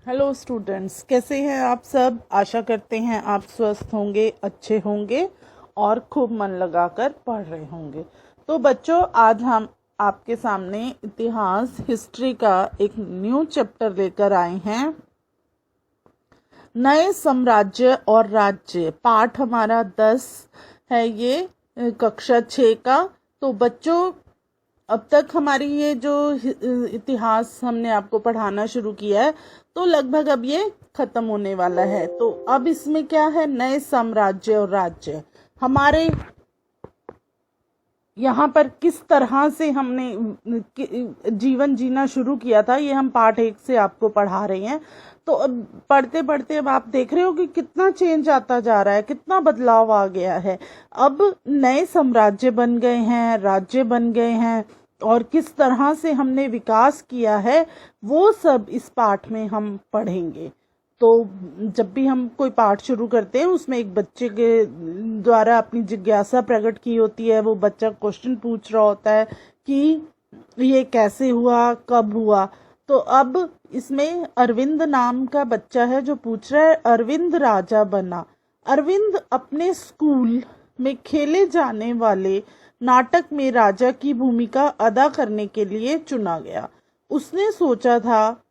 Hello students, कैसे हैं आप सब। आशा करते हैं आप स्वस्थ होंगे, अच्छे होंगे और खूब मन लगाकर पढ़ रहे होंगे। तो बच्चों, आज हम आपके सामने इतिहास हिस्ट्री का एक न्यू चैप्टर लेकर आए हैं। नए साम्राज्य और राज्य, पाठ हमारा 10 है, ये कक्षा 6 का। तो बच्चों, अब तक हमारी ये जो इतिहास हमने आपको पढ़ाना शुरू किया है, तो लगभग अब ये खत्म होने वाला है। तो अब इसमें क्या है, नए साम्राज्य और राज्य। हमारे यहाँ पर किस तरह से हमने जीवन जीना शुरू किया था, ये हम पाठ 1 से आपको पढ़ा रहे हैं। तो अब पढ़ते पढ़ते अब आप देख रहे हो कि कितना चेंज आता जा रहा है, कितना बदलाव आ गया है। अब नए साम्राज्य बन गए हैं, राज्य बन गए हैं, और किस तरह से हमने विकास किया है वो सब इस पाठ में हम पढ़ेंगे। तो जब भी हम कोई पाठ शुरू करते हैं, उसमें एक बच्चे के द्वारा अपनी जिज्ञासा प्रकट की होती है। वो बच्चा क्वेश्चन पूछ रहा होता है कि ये कैसे हुआ, कब हुआ। तो अब इसमें अरविंद नाम का बच्चा है जो पूछ रहा है, अरविंद राजा बना। अरविंद अपने स्कूल में खेले जाने वाले नाटक में राजा की भूमिका अदा करने के लिए चुना गया। उसने सोचा था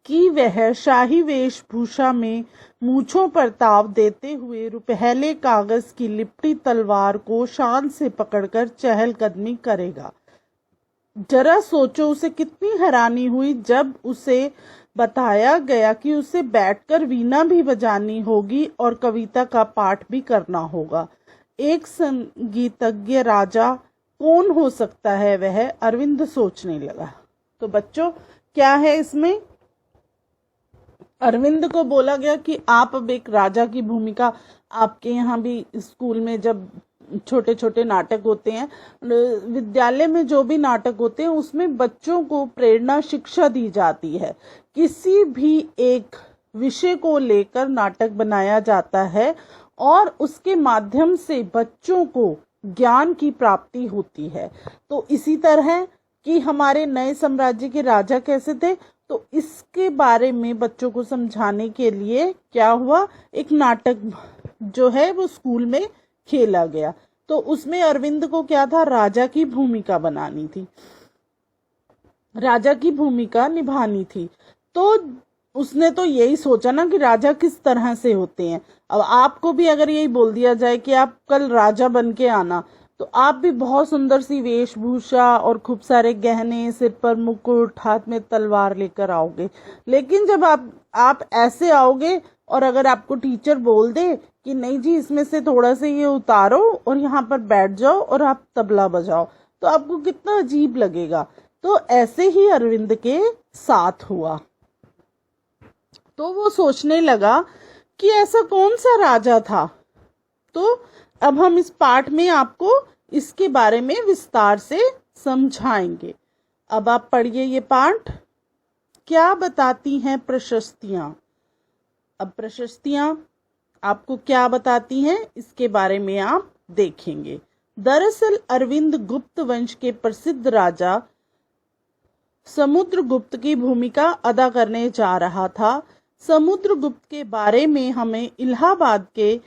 कि वह शाही वेशभूषा में मूंछों पर ताव देते हुए रुपहले कागज की लिपटी तलवार को शान से पकड़कर चहलकदमी करेगा। जरा सोचो, उसे कितनी हैरानी हुई जब उसे बताया गया कि उसे बैठकर वीणा भी बजानी होगी और कविता का पाठ भी करना होगा। एक संगीतज्ञ राजा कौन हो सकता है वह, अरविंद सोचने लगा। तो बच्चों, क्या है इसमें, अरविंद को बोला गया कि आप अब एक राजा की भूमिका, आपके यहाँ भी स्कूल में जब छोटे छोटे नाटक होते हैं, विद्यालय में जो भी नाटक होते हैं, उसमें बच्चों को प्रेरणा शिक्षा दी जाती है। किसी भी एक विषय को लेकर नाटक बनाया जाता है और उसके माध्यम से बच्चों को ज्ञान की प्राप्ति होती है। तो इसी तरह कि हमारे नए साम्राज्य के राजा कैसे थे, तो इसके बारे में बच्चों को समझाने के लिए क्या हुआ, एक नाटक जो है वो स्कूल में खेला गया। तो उसमें अरविंद को क्या था, राजा की भूमिका बनानी थी, राजा की भूमिका निभानी थी। तो उसने तो यही सोचा ना कि राजा किस तरह से होते हैं। अब आपको भी अगर यही बोल दिया जाए कि आप कल राजा बन के आना, तो आप भी बहुत सुंदर सी वेशभूषा और खूब सारे गहने, सिर पर मुकुट, हाथ में तलवार लेकर आओगे। लेकिन जब आप ऐसे आओगे और अगर आपको टीचर बोल दे कि नहीं जी, इसमें से थोड़ा सा ये उतारो और यहाँ पर बैठ जाओ और आप तबला बजाओ, तो आपको कितना अजीब लगेगा। तो ऐसे ही अरविंद के साथ हुआ। तो वो सोचने लगा कि ऐसा कौन सा राजा था। तो अब हम इस पाठ में आपको इसके बारे में विस्तार से समझाएंगे। अब आप पढ़िए ये पाठ। क्या बताती हैं प्रशस्तियां। अब प्रशस्तियां आपको क्या बताती हैं, इसके बारे में आप देखेंगे। दरअसल अरविंद गुप्त वंश के प्रसिद्ध राजा समुद्रगुप्त की भूमिका अदा करने जा रहा था। समुद्रगुप्त के बारे में हमें इलाहाबाद के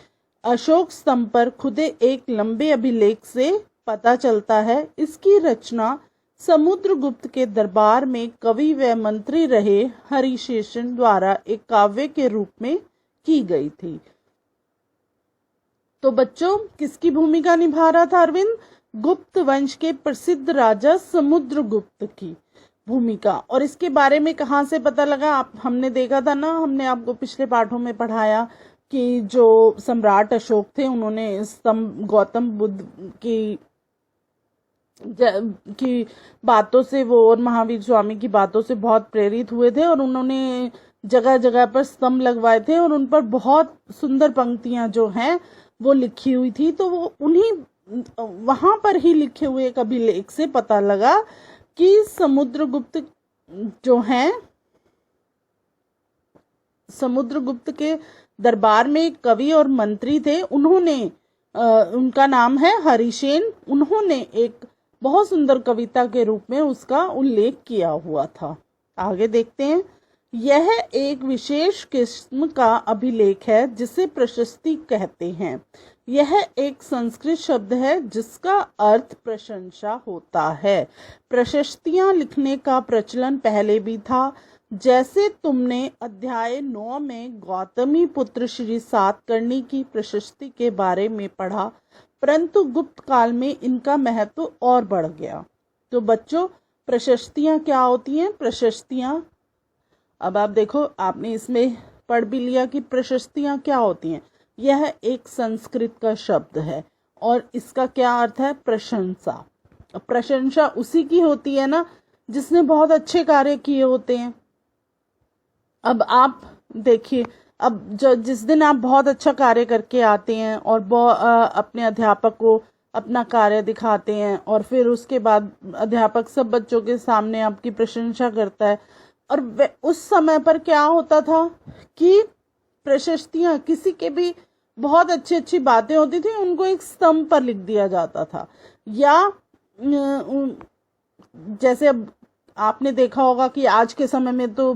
अशोक स्तंभ पर खुदे एक लंबे अभिलेख से पता चलता है। इसकी रचना समुद्रगुप्त के दरबार में कवि व मंत्री रहे हरिशेषन द्वारा एक काव्य के रूप में की गई थी। तो बच्चों, किसकी भूमिका निभा रहा था अरविंद, गुप्त वंश के प्रसिद्ध राजा समुद्रगुप्त की भूमिका। और इसके बारे में कहाँ से पता लगा, हमने देखा था ना, हमने आपको पिछले पाठों में पढ़ाया कि जो सम्राट अशोक थे, उन्होंने गौतम बुद्ध की बातों से वो और महावीर स्वामी की बातों से बहुत प्रेरित हुए थे और उन्होंने जगह जगह पर स्तंभ लगवाए थे और उन पर बहुत सुंदर पंक्तियां जो हैं वो लिखी हुई थी। तो वो उन्हीं वहां पर ही लिखे हुए एक अभिलेख से पता लगा कि समुद्रगुप्त जो हैं, समुद्रगुप्त के दरबार में एक कवि और मंत्री थे। उन्होंने उनका नाम है हरिसेन। उन्होंने एक बहुत सुंदर कविता के रूप में उसका उल्लेख किया हुआ था। आगे देखते हैं। यह एक विशेष किस्म का अभिलेख है जिसे प्रशस्ति कहते हैं। यह एक संस्कृत शब्द है जिसका अर्थ प्रशंसा होता है। प्रशस्तियां लिखने का प्रचलन पहले भी था, जैसे तुमने अध्याय 9 में गौतमी पुत्र श्री सातकर्णी की प्रशस्ति के बारे में पढ़ा, परंतु गुप्त काल में इनका महत्व और बढ़ गया। तो बच्चों, प्रशस्तियां क्या होती हैं? प्रशस्तियां, अब आप देखो, आपने इसमें पढ़ भी लिया कि प्रशस्तियां क्या होती हैं। यह एक संस्कृत का शब्द है और इसका क्या अर्थ है? प्रशंसा। प्रशंसा उसी की होती है ना जिसने बहुत अच्छे कार्य किए होते हैं। अब आप देखिए, अब जिस दिन आप बहुत अच्छा कार्य करके आते हैं और अपने अध्यापक को अपना कार्य दिखाते हैं और फिर उसके बाद अध्यापक सब बच्चों के सामने आपकी प्रशंसा करता है, और उस समय पर क्या होता था कि प्रशस्तियां, किसी के भी बहुत अच्छी अच्छी बातें होती थी, उनको एक स्तंभ पर लिख दिया जाता था। या जैसे अब आपने देखा होगा कि आज के समय में तो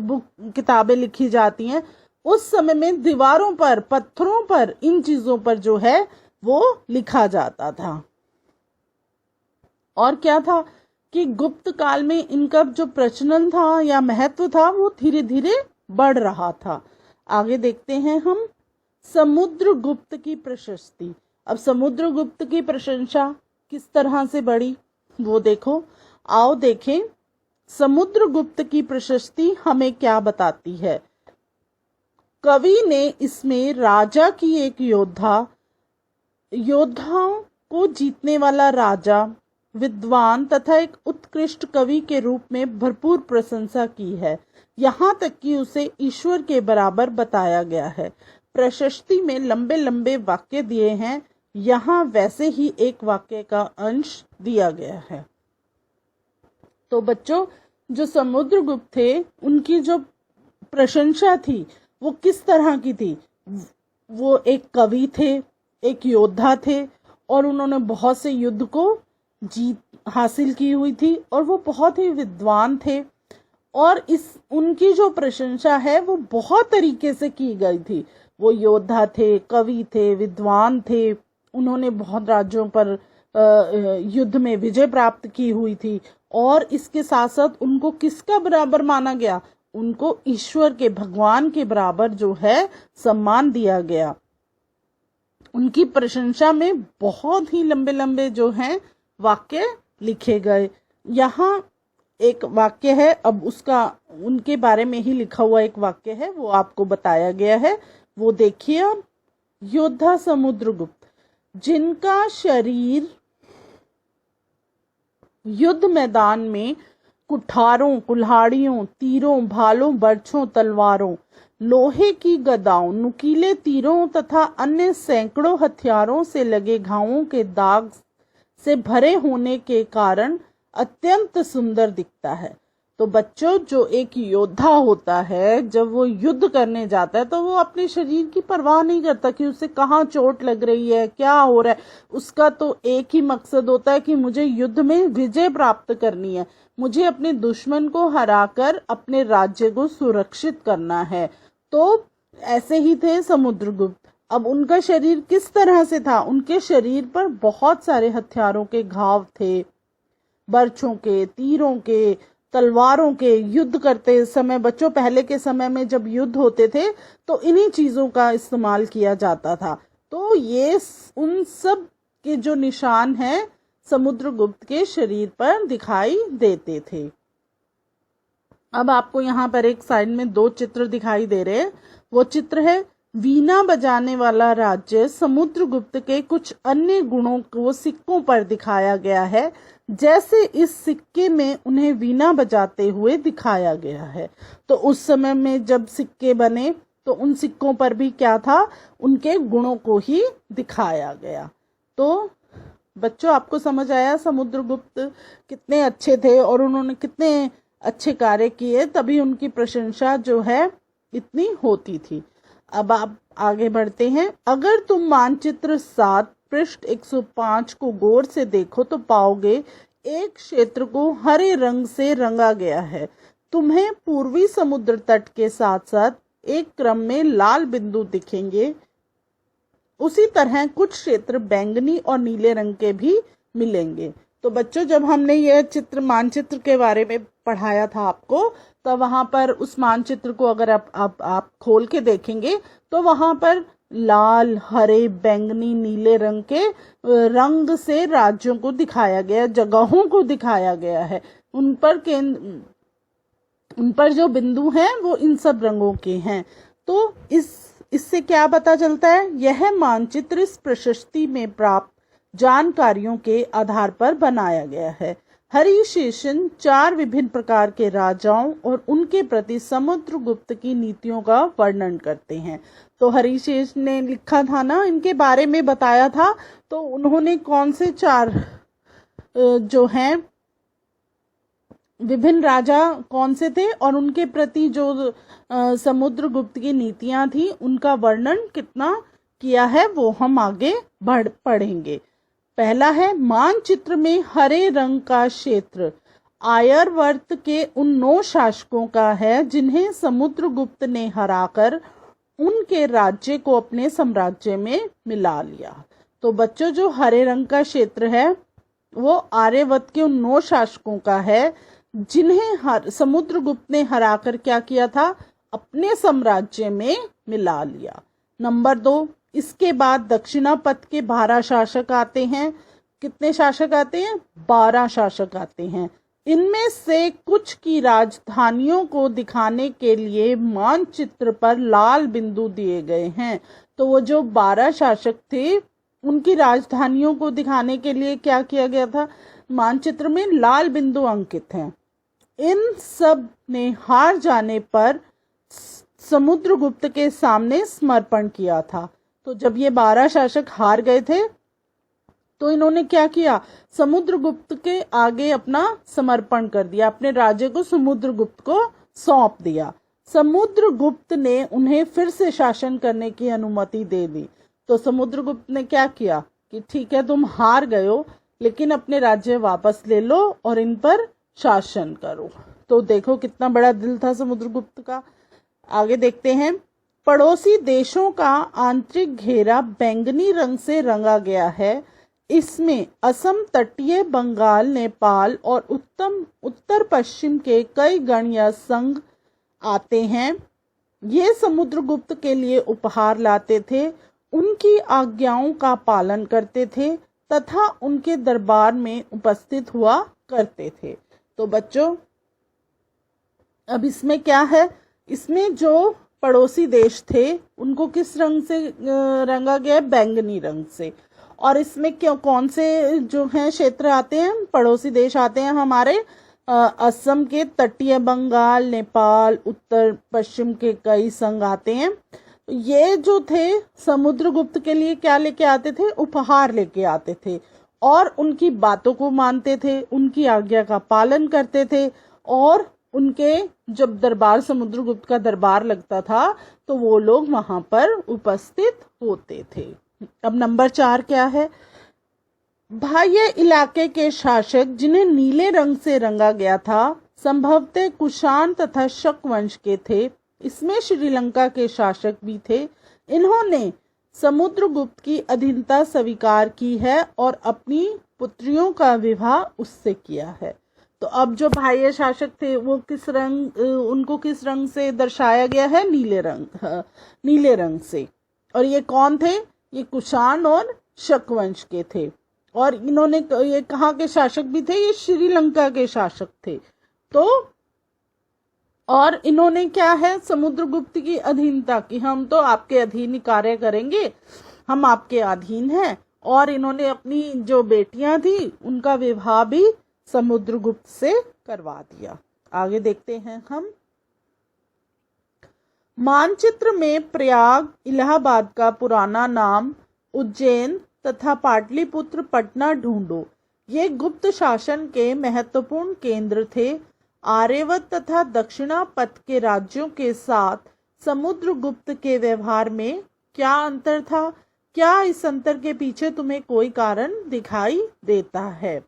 किताबें लिखी जाती हैं, उस समय में दीवारों पर, पत्थरों पर, इन चीजों पर जो है वो लिखा जाता था। और क्या था कि गुप्त काल में इनका जो प्रचलन था या महत्व था वो धीरे धीरे बढ़ रहा था। आगे देखते हैं हम समुद्रगुप्त की प्रशस्ति। अब समुद्रगुप्त की प्रशंसा किस तरह से बढ़ी वो देखो, आओ देखें समुद्रगुप्त की प्रशस्ति हमें क्या बताती है। कवि ने इसमें राजा की एक योद्धाओं को जीतने वाला राजा, विद्वान तथा एक उत्कृष्ट कवि के रूप में भरपूर प्रशंसा की है। यहाँ तक कि उसे ईश्वर के बराबर बताया गया है। प्रशस्ति में लंबे लंबे वाक्य दिए हैं, यहाँ वैसे ही एक वाक्य का अंश दिया गया है। तो बच्चों, जो समुद्रगुप्त थे उनकी जो प्रशंसा थी वो किस तरह की थी? वो एक कवि थे, एक योद्धा थे और उन्होंने बहुत से युद्ध को जीत हासिल की हुई थी और वो बहुत ही विद्वान थे। और उनकी जो प्रशंसा है वो बहुत तरीके से की गई थी। वो योद्धा थे, कवि थे, विद्वान थे, उन्होंने बहुत राज्यों पर युद्ध में विजय प्राप्त की हुई थी। और इसके साथ साथ उनको किसका बराबर माना गया? उनको ईश्वर के, भगवान के बराबर जो है सम्मान दिया गया। उनकी प्रशंसा में बहुत ही लंबे लंबे जो हैं वाक्य लिखे गए। यहाँ एक वाक्य है, अब उसका उनके बारे में ही लिखा हुआ एक वाक्य है, वो आपको बताया गया है, वो देखिए आप। योद्धा समुद्रगुप्त, जिनका शरीर युद्ध मैदान में कुठारों, कुल्हाड़ियों, तीरों, भालों, बर्छों, तलवारों, लोहे की गदाओं, नुकीले तीरों तथा अन्य सैकड़ों हथियारों से लगे घावों के दाग से भरे होने के कारण अत्यंत सुंदर दिखता है। तो बच्चों, जो एक योद्धा होता है, जब वो युद्ध करने जाता है तो वो अपने शरीर की परवाह नहीं करता कि उसे कहाँ चोट लग रही है, क्या हो रहा है। उसका तो एक ही मकसद होता है कि मुझे युद्ध में विजय प्राप्त करनी है, मुझे अपने दुश्मन को हराकर अपने राज्य को सुरक्षित करना है। तो ऐसे ही थे समुद्रगुप्त। अब उनका शरीर किस तरह से था? उनके शरीर पर बहुत सारे हथियारों के घाव थे, बर्छों के, तीरों के, तलवारों के। युद्ध करते समय बच्चों, पहले के समय में जब युद्ध होते थे तो इन्हीं चीजों का इस्तेमाल किया जाता था। तो ये उन सब के जो निशान हैं समुद्रगुप्त के शरीर पर दिखाई देते थे। अब आपको यहाँ पर एक साइड में 2 चित्र दिखाई दे रहे हैं। वो चित्र है वीणा बजाने वाला राज्य। समुद्रगुप्त के कुछ अन्य गुणों को सिक्कों पर दिखाया गया है, जैसे इस सिक्के में उन्हें वीणा बजाते हुए दिखाया गया है। तो उस समय में जब सिक्के बने तो उन सिक्कों पर भी क्या था? उनके गुणों को ही दिखाया गया। तो बच्चों, आपको समझ आया समुद्रगुप्त कितने अच्छे थे और उन्होंने कितने अच्छे कार्य किए, तभी उनकी प्रशंसा जो है इतनी होती थी। अब आप आगे बढ़ते हैं। अगर तुम मानचित्र 7 पृष्ठ 105 को गौर से देखो तो पाओगे एक क्षेत्र को हरे रंग से रंगा गया है तुम्हें पूर्वी समुद्र तट के साथ साथ एक क्रम में लाल बिंदु दिखेंगे। उसी तरह कुछ क्षेत्र बैंगनी और नीले रंग के भी मिलेंगे। तो बच्चों, जब हमने यह चित्र मानचित्र के बारे में पढ़ाया था आपको, तो वहां पर उस मानचित्र को अगर आप खोल के देखेंगे तो वहां पर लाल, हरे, बैंगनी, नीले रंग के रंग से राज्यों को दिखाया गया, जगहों को दिखाया गया है। उन पर जो बिंदु हैं वो इन सब रंगों के हैं। तो इससे क्या पता चलता है? यह मानचित्र इस प्रशस्ति में प्राप्त जानकारियों के आधार पर बनाया गया है। हरिशेषन 4 विभिन्न प्रकार के राजाओं और उनके प्रति समुद्रगुप्त की नीतियों का वर्णन करते हैं। तो हरिशेष ने लिखा था ना, इनके बारे में बताया था। तो उन्होंने कौन से 4 जो हैं विभिन्न राजा कौन से थे और उनके प्रति जो समुद्रगुप्त की नीतियां थी, उनका वर्णन कितना किया है वो हम आगे पढ़ेंगे। पहला है, मानचित्र में हरे रंग का क्षेत्र आर्यावर्त के उन 9 शासकों का है जिन्हें समुद्रगुप्त ने हराकर उनके राज्य को अपने साम्राज्य में मिला लिया। तो बच्चों, जो हरे रंग का क्षेत्र है वो आर्यावर्त के उन 9 शासकों का है जिन्हें समुद्रगुप्त ने हराकर क्या किया था? अपने साम्राज्य में मिला लिया। नंबर 2, इसके बाद दक्षिणापथ के 12 शासक आते हैं। कितने शासक आते हैं? 12 शासक आते हैं। इनमें से कुछ की राजधानियों को दिखाने के लिए मानचित्र पर लाल बिंदु दिए गए हैं। तो वो जो 12 शासक थे उनकी राजधानियों को दिखाने के लिए क्या किया गया था? मानचित्र में लाल बिंदु अंकित हैं। इन सब ने हार जाने पर समुद्रगुप्त के सामने समर्पण किया था। तो जब ये 12 शासक हार गए थे तो इन्होंने क्या किया? समुद्रगुप्त के आगे अपना समर्पण कर दिया, अपने राज्य को समुद्रगुप्त को सौंप दिया। समुद्रगुप्त ने उन्हें फिर से शासन करने की अनुमति दे दी। तो समुद्रगुप्त ने क्या किया कि ठीक है, तुम हार गए हो, लेकिन अपने राज्य वापस ले लो और इन पर शासन करो। तो देखो कितना बड़ा दिल था समुद्रगुप्त का। आगे देखते हैं। पड़ोसी देशों का आंतरिक घेरा बैंगनी रंग से रंगा गया है। इसमें असम तटीय, बंगाल, नेपाल और उत्तर पश्चिम के कई गण या संघ आते हैं। ये समुद्रगुप्त के लिए उपहार लाते थे, उनकी आज्ञाओं का पालन करते थे तथा उनके दरबार में उपस्थित हुआ करते थे। तो बच्चों, अब इसमें क्या है? इसमें जो पड़ोसी देश थे उनको किस रंग से रंगा गया? बैंगनी रंग से। और इसमें क्यों, कौन से जो हैं क्षेत्र आते हैं? पड़ोसी देश आते हैं हमारे असम के तटीय, बंगाल, नेपाल, उत्तर पश्चिम के कई संघ आते हैं। ये जो थे समुद्रगुप्त के लिए क्या लेके आते थे? उपहार लेके आते थे और उनकी बातों को मानते थे, उनकी आज्ञा का पालन करते थे। और उनके जब दरबार, समुद्रगुप्त का दरबार लगता था तो वो लोग वहां पर उपस्थित होते थे। अब नंबर 4 क्या है? बाह्य इलाके के शासक जिन्हें नीले रंग से रंगा गया था संभवतः कुषाण तथा शक वंश के थे। इसमें श्रीलंका के शासक भी थे। इन्होंने समुद्रगुप्त की अधीनता स्वीकार की है और अपनी पुत्रियों का विवाह उससे किया है। तो अब जो बाह्य शासक थे वो किस रंग, उनको किस रंग से दर्शाया गया है? नीले रंग से। और ये कौन थे? ये कुषाण और शक वंश के थे। और इन्होंने, ये कहाँ के शासक भी थे? ये श्रीलंका के शासक थे। तो और इन्होंने क्या है? समुद्रगुप्त की अधीनता की, हम तो आपके अधीन ही कार्य करेंगे, हम आपके अधीन हैं। और इन्होंने अपनी जो बेटियां थी उनका विवाह भी समुद्रगुप्त से करवा दिया। आगे देखते हैं हम। मानचित्र में प्रयाग, इलाहाबाद का पुराना नाम, उज्जैन तथा पाटलिपुत्र, पटना ढूंढो। ये गुप्त शासन के महत्वपूर्ण केंद्र थे। आर्यावर्त तथा दक्षिणापथ के राज्यों के साथ समुद्रगुप्त के व्यवहार में क्या अंतर था? क्या इस अंतर के पीछे तुम्हें कोई कारण दिखाई देता है?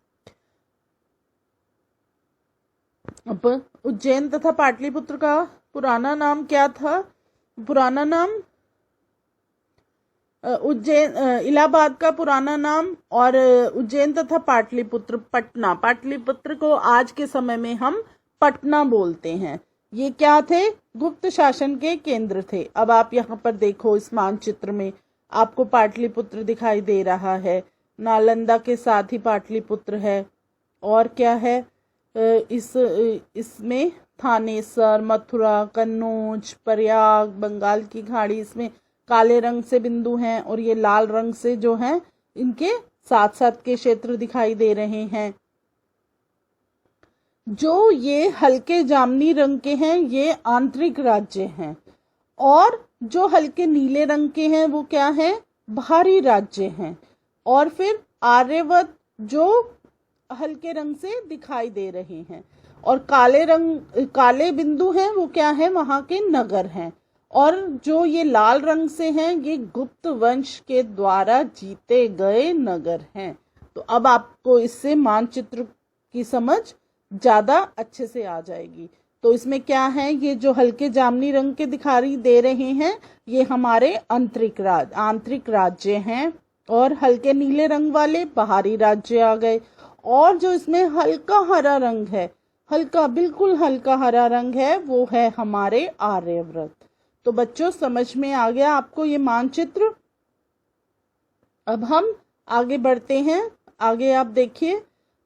अब उज्जैन तथा पाटलिपुत्र का पुराना नाम क्या था? पुराना नाम उज्जैन, इलाहाबाद का पुराना नाम, और उज्जैन तथा पाटलिपुत्र पटना। पाटलिपुत्र को आज के समय में हम पटना बोलते हैं। ये क्या थे? गुप्त शासन के केंद्र थे। अब आप यहाँ पर देखो, इस मानचित्र में आपको पाटलिपुत्र दिखाई दे रहा है, नालंदा के साथ ही पाटलिपुत्र है। और क्या है इसमें? थानेसर, मथुरा, कन्नौज, प्रयाग, बंगाल की खाड़ी, इसमें काले रंग से बिंदु हैं और ये लाल रंग से जो हैं इनके साथ साथ के क्षेत्र दिखाई दे रहे हैं। जो ये हल्के जामुनी रंग के हैं ये आंतरिक राज्य हैं, और जो हल्के नीले रंग के हैं वो क्या है? बाहरी राज्य हैं। और फिर आर्यवत जो हल्के रंग से दिखाई दे रहे हैं, और काले बिंदु हैं वो क्या है? वहां के नगर हैं। और जो ये लाल रंग से हैं ये गुप्त वंश के द्वारा जीते गए नगर हैं। तो अब आपको इससे मानचित्र की समझ ज्यादा अच्छे से आ जाएगी। तो इसमें क्या है? ये जो हल्के जामुनी रंग के दिखाई दे रहे हैं ये हमारे आंतरिक राज्य हैं, और हल्के नीले रंग वाले बाहरी राज्य आ गए। और जो इसमें हल्का हरा रंग है, बिल्कुल हल्का हरा रंग है, वो है हमारे आर्यव्रत। तो बच्चों समझ में आ गया आपको ये मानचित्र? अब हम आगे बढ़ते हैं। आगे आप देखिए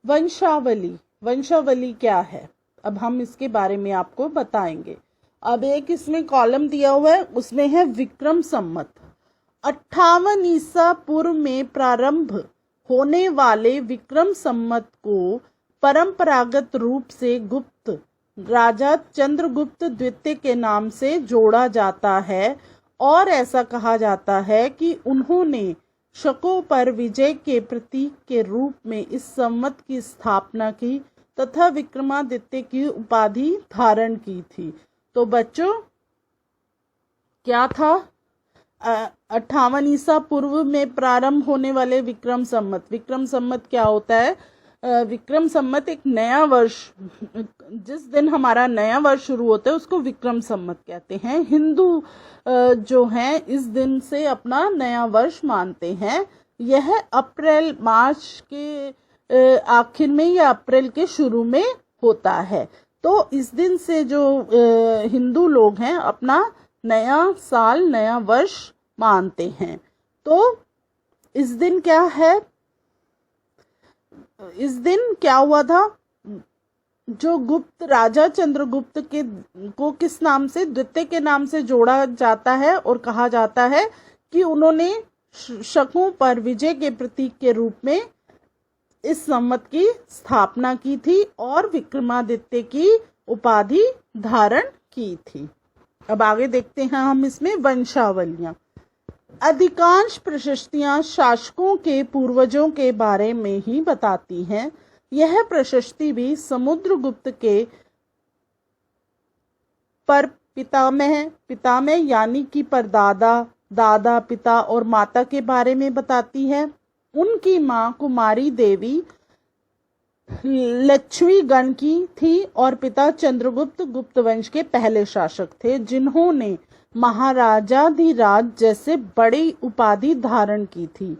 वंशावली क्या है, अब हम इसके बारे में आपको बताएंगे। अब एक इसमें कॉलम दिया हुआ है, उसमें है विक्रम संवत 58 ईसा पूर्व में प्रारंभ होने वाले विक्रम संवत को परंपरागत रूप से गुप्त राजा चंद्रगुप्त द्वितीय के नाम से जोड़ा जाता है, और ऐसा कहा जाता है कि उन्होंने शकों पर विजय के प्रतीक के रूप में इस संवत की स्थापना की तथा विक्रमादित्य की उपाधि धारण की थी। तो बच्चों क्या था? 58 ईसा पूर्व में प्रारंभ होने वाले विक्रम संवत क्या होता है? विक्रम संवत एक नया वर्ष, जिस दिन हमारा नया वर्ष शुरू होता है उसको विक्रम संवत कहते हैं। हिंदू जो हैं इस दिन से अपना नया वर्ष मानते हैं। यह अप्रैल मार्च के आखिर में या अप्रैल के शुरू में होता है। तो इस दिन से जो हिंदू लोग हैं अपना नया साल, नया वर्ष मानते हैं। तो इस दिन क्या है? इस दिन क्या हुआ था? जो गुप्त राजा चंद्रगुप्त को किस नाम से? द्वितीय के नाम से जोड़ा जाता है, और कहा जाता है कि उन्होंने शकों पर विजय के प्रतीक के रूप में इस संवत की स्थापना की थी और विक्रमादित्य की उपाधि धारण की थी। अब आगे देखते हैं हम इसमें वंशावलियां। अधिकांश प्रशस्तियां शासकों के पूर्वजों के बारे में ही बताती हैं। यह प्रशस्ति भी समुद्रगुप्त के पर पितामह यानी कि परदादा, दादा, पिता और माता के बारे में बताती है। उनकी मां कुमारी देवी लक्ष्मी गण की थी और पिता चंद्रगुप्त गुप्त वंश के पहले शासक थे, जिन्होंने महाराजाधिराज जैसे बड़ी उपाधि धारण की थी।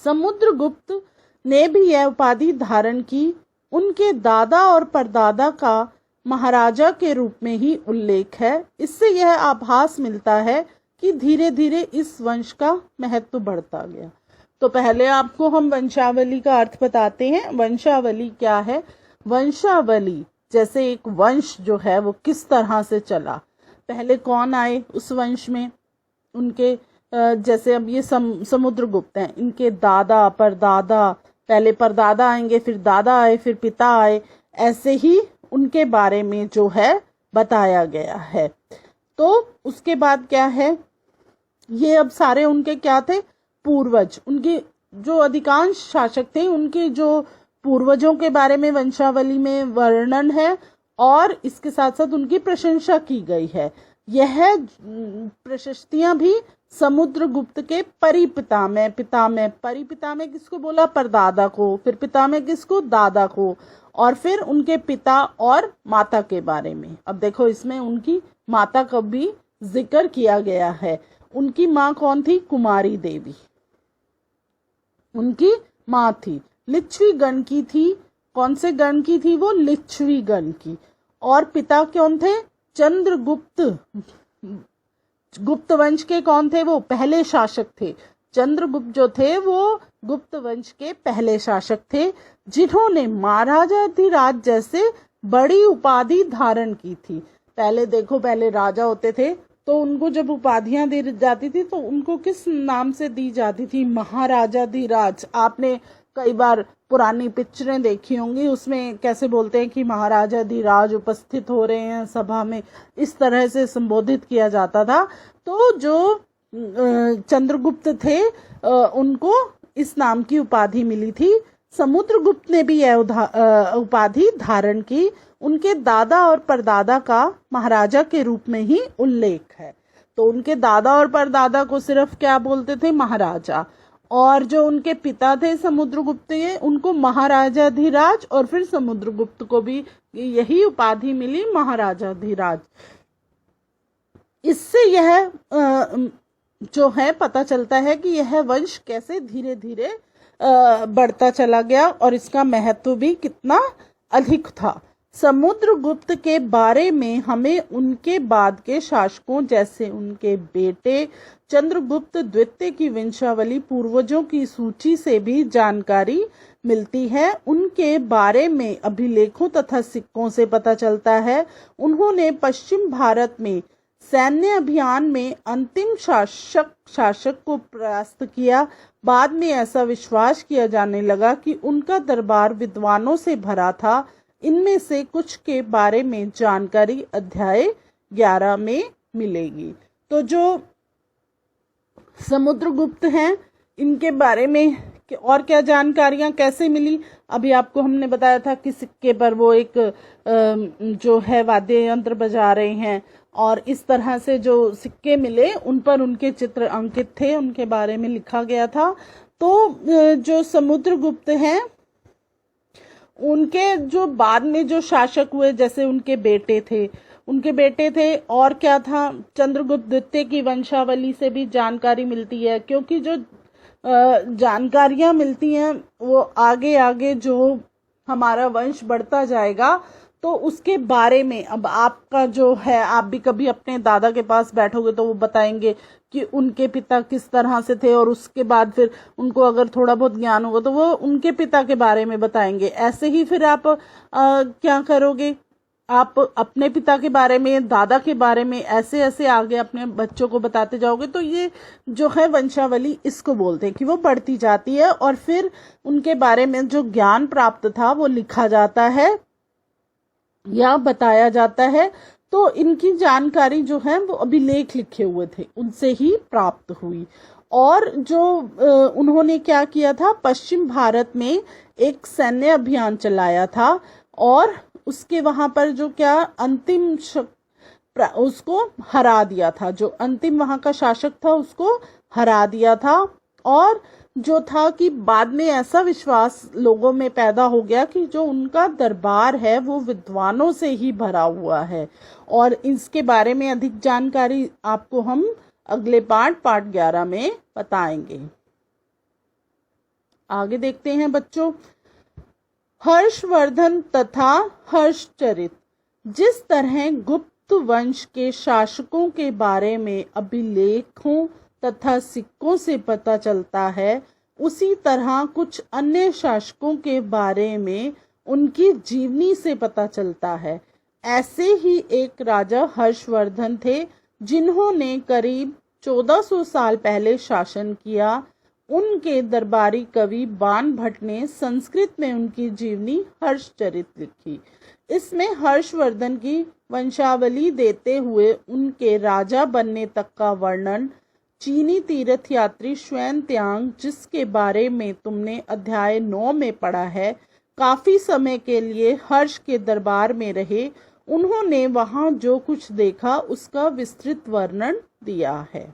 समुद्रगुप्त ने भी यह उपाधि धारण की। उनके दादा और परदादा का महाराजा के रूप में ही उल्लेख है। इससे यह आभास मिलता है कि धीरे धीरे इस वंश का महत्व बढ़ता गया। तो पहले आपको हम वंशावली का अर्थ बताते हैं। वंशावली क्या है? वंशावली जैसे एक वंश जो है वो किस तरह से चला, पहले कौन आए उस वंश में, उनके जैसे अब ये समुद्रगुप्त हैं, इनके दादा, परदादा, पहले परदादा आएंगे, फिर दादा आए, फिर पिता आए, ऐसे ही उनके बारे में जो है बताया गया है। तो उसके बाद क्या है, ये अब सारे उनके क्या थे? पूर्वज। उनके जो अधिकांश शासक थे उनके जो पूर्वजों के बारे में वंशावली में वर्णन है, और इसके साथ साथ उनकी प्रशंसा की गई है। यह प्रशस्तियां भी समुद्रगुप्त के परिपितामह, पितामह, परिपितामह किसको बोला? परदादा को। फिर पितामह किसको? दादा को। और फिर उनके पिता और माता के बारे में। अब देखो इसमें उनकी माता का भी जिक्र किया गया है। उनकी माँ कौन थी? कुमारी देवी उनकी माँ थी। लिच्छवी गण की थी। कौन से गण की थी वो? लिच्छवी गण की। और पिता कौन थे? चंद्रगुप्त। गुप्त वंश के कौन थे वो? पहले शासक थे। चंद्रगुप्त जो थे वो गुप्त वंश के पहले शासक थे, जिन्होंने महाराजाधिराज जैसे बड़ी उपाधि धारण की थी। पहले देखो, पहले राजा होते थे तो उनको जब उपाधियां दी जाती थी तो उनको किस नाम से दी जाती थी? महाराजाधिराज। आपने कई बार पुरानी पिक्चरें देखी होंगी, उसमें कैसे बोलते हैं कि महाराजाधिराज उपस्थित हो रहे हैं सभा में, इस तरह से संबोधित किया जाता था। तो जो चंद्रगुप्त थे उनको इस नाम की उपाधि मिली थी। समुद्रगुप्त ने भी यह उपाधि धारण की। उनके दादा और परदादा का महाराजा के रूप में ही उल्लेख है। तो उनके दादा और परदादा को सिर्फ क्या बोलते थे? महाराजा। और जो उनके पिता थे समुद्रगुप्त, ये उनको महाराजाधिराज, और फिर समुद्रगुप्त को भी यही उपाधि मिली, महाराजाधिराज। इससे यह जो है पता चलता है कि यह वंश कैसे धीरे धीरे बढ़ता चला गया और इसका महत्व भी कितना अधिक था। समुद्रगुप्त के बारे में हमें उनके बाद के शासकों जैसे उनके बेटे चंद्रगुप्त द्वितीय की वंशावली पूर्वजों की सूची से भी जानकारी मिलती है। उनके बारे में अभिलेखों तथा सिक्कों से पता चलता है उन्होंने पश्चिम भारत में सैन्य अभियान में अंतिम शासक को परास्त किया। बाद में ऐसा विश्वास किया जाने लगा कि उनका दरबार विद्वानों से भरा था। इनमें से कुछ के बारे में जानकारी अध्याय 11 में मिलेगी। तो जो समुद्रगुप्त हैं इनके बारे में और क्या जानकारियां कैसे मिली? अभी आपको हमने बताया था कि सिक्के पर वो एक जो है वाद्य यंत्र बजा रहे हैं, और इस तरह से जो सिक्के मिले उन पर उनके चित्र अंकित थे, उनके बारे में लिखा गया था। तो जो समुद्रगुप्त हैं उनके जो बाद में जो शासक हुए, जैसे उनके बेटे थे और क्या था, चंद्रगुप्त द्वितीय की वंशावली से भी जानकारी मिलती है, क्योंकि जो जानकारियां मिलती हैं वो आगे आगे जो हमारा वंश बढ़ता जाएगा तो उसके बारे में। अब आपका जो है, आप भी कभी अपने दादा के पास बैठोगे तो वो बताएंगे कि उनके पिता किस तरह से थे, और उसके बाद फिर उनको अगर थोड़ा बहुत ज्ञान होगा तो वो उनके पिता के बारे में बताएंगे। ऐसे ही फिर आप क्या करोगे, आप अपने पिता के बारे में, दादा के बारे में ऐसे ऐसे आगे अपने बच्चों को बताते जाओगे। तो ये जो है वंशावली, इसको बोलते हैं कि वो बढ़ती जाती है और फिर उनके बारे में जो ज्ञान प्राप्त था वो लिखा जाता है या बताया जाता है। तो इनकी जानकारी जो है वो अभिलेख लिखे हुए थे उनसे ही प्राप्त हुई। और जो उन्होंने क्या किया था, पश्चिम भारत में एक सैन्य अभियान चलाया था और उसके वहां पर जो क्या अंतिम उसको हरा दिया था, जो अंतिम वहां का शासक था उसको हरा दिया था। और जो था कि बाद में ऐसा विश्वास लोगों में पैदा हो गया कि जो उनका दरबार है वो विद्वानों से ही भरा हुआ है। और इसके बारे में अधिक जानकारी आपको हम अगले पाठ 11 में बताएंगे। आगे देखते हैं बच्चों, हर्षवर्धन तथा हर्षचरित। जिस तरह गुप्त वंश के शासकों के बारे में अभिलेखों तथा सिक्कों से पता चलता है, उसी तरह कुछ अन्य शासकों के बारे में उनकी जीवनी से पता चलता है। ऐसे ही एक राजा हर्षवर्धन थे जिन्होंने करीब 1400 साल पहले शासन किया। उनके दरबारी कवि बाण भट्ट ने संस्कृत में उनकी जीवनी हर्षचरित लिखी। इसमें हर्षवर्धन की वंशावली देते हुए उनके राजा बनने तक का वर्णन चीनी तीर्थ यात्री श्वेन त्सांग, जिसके बारे में तुमने अध्याय 9 में पढ़ा है, काफी समय के लिए हर्ष के दरबार में रहे। उन्होंने वहां जो कुछ देखा उसका विस्तृत वर्णन दिया है।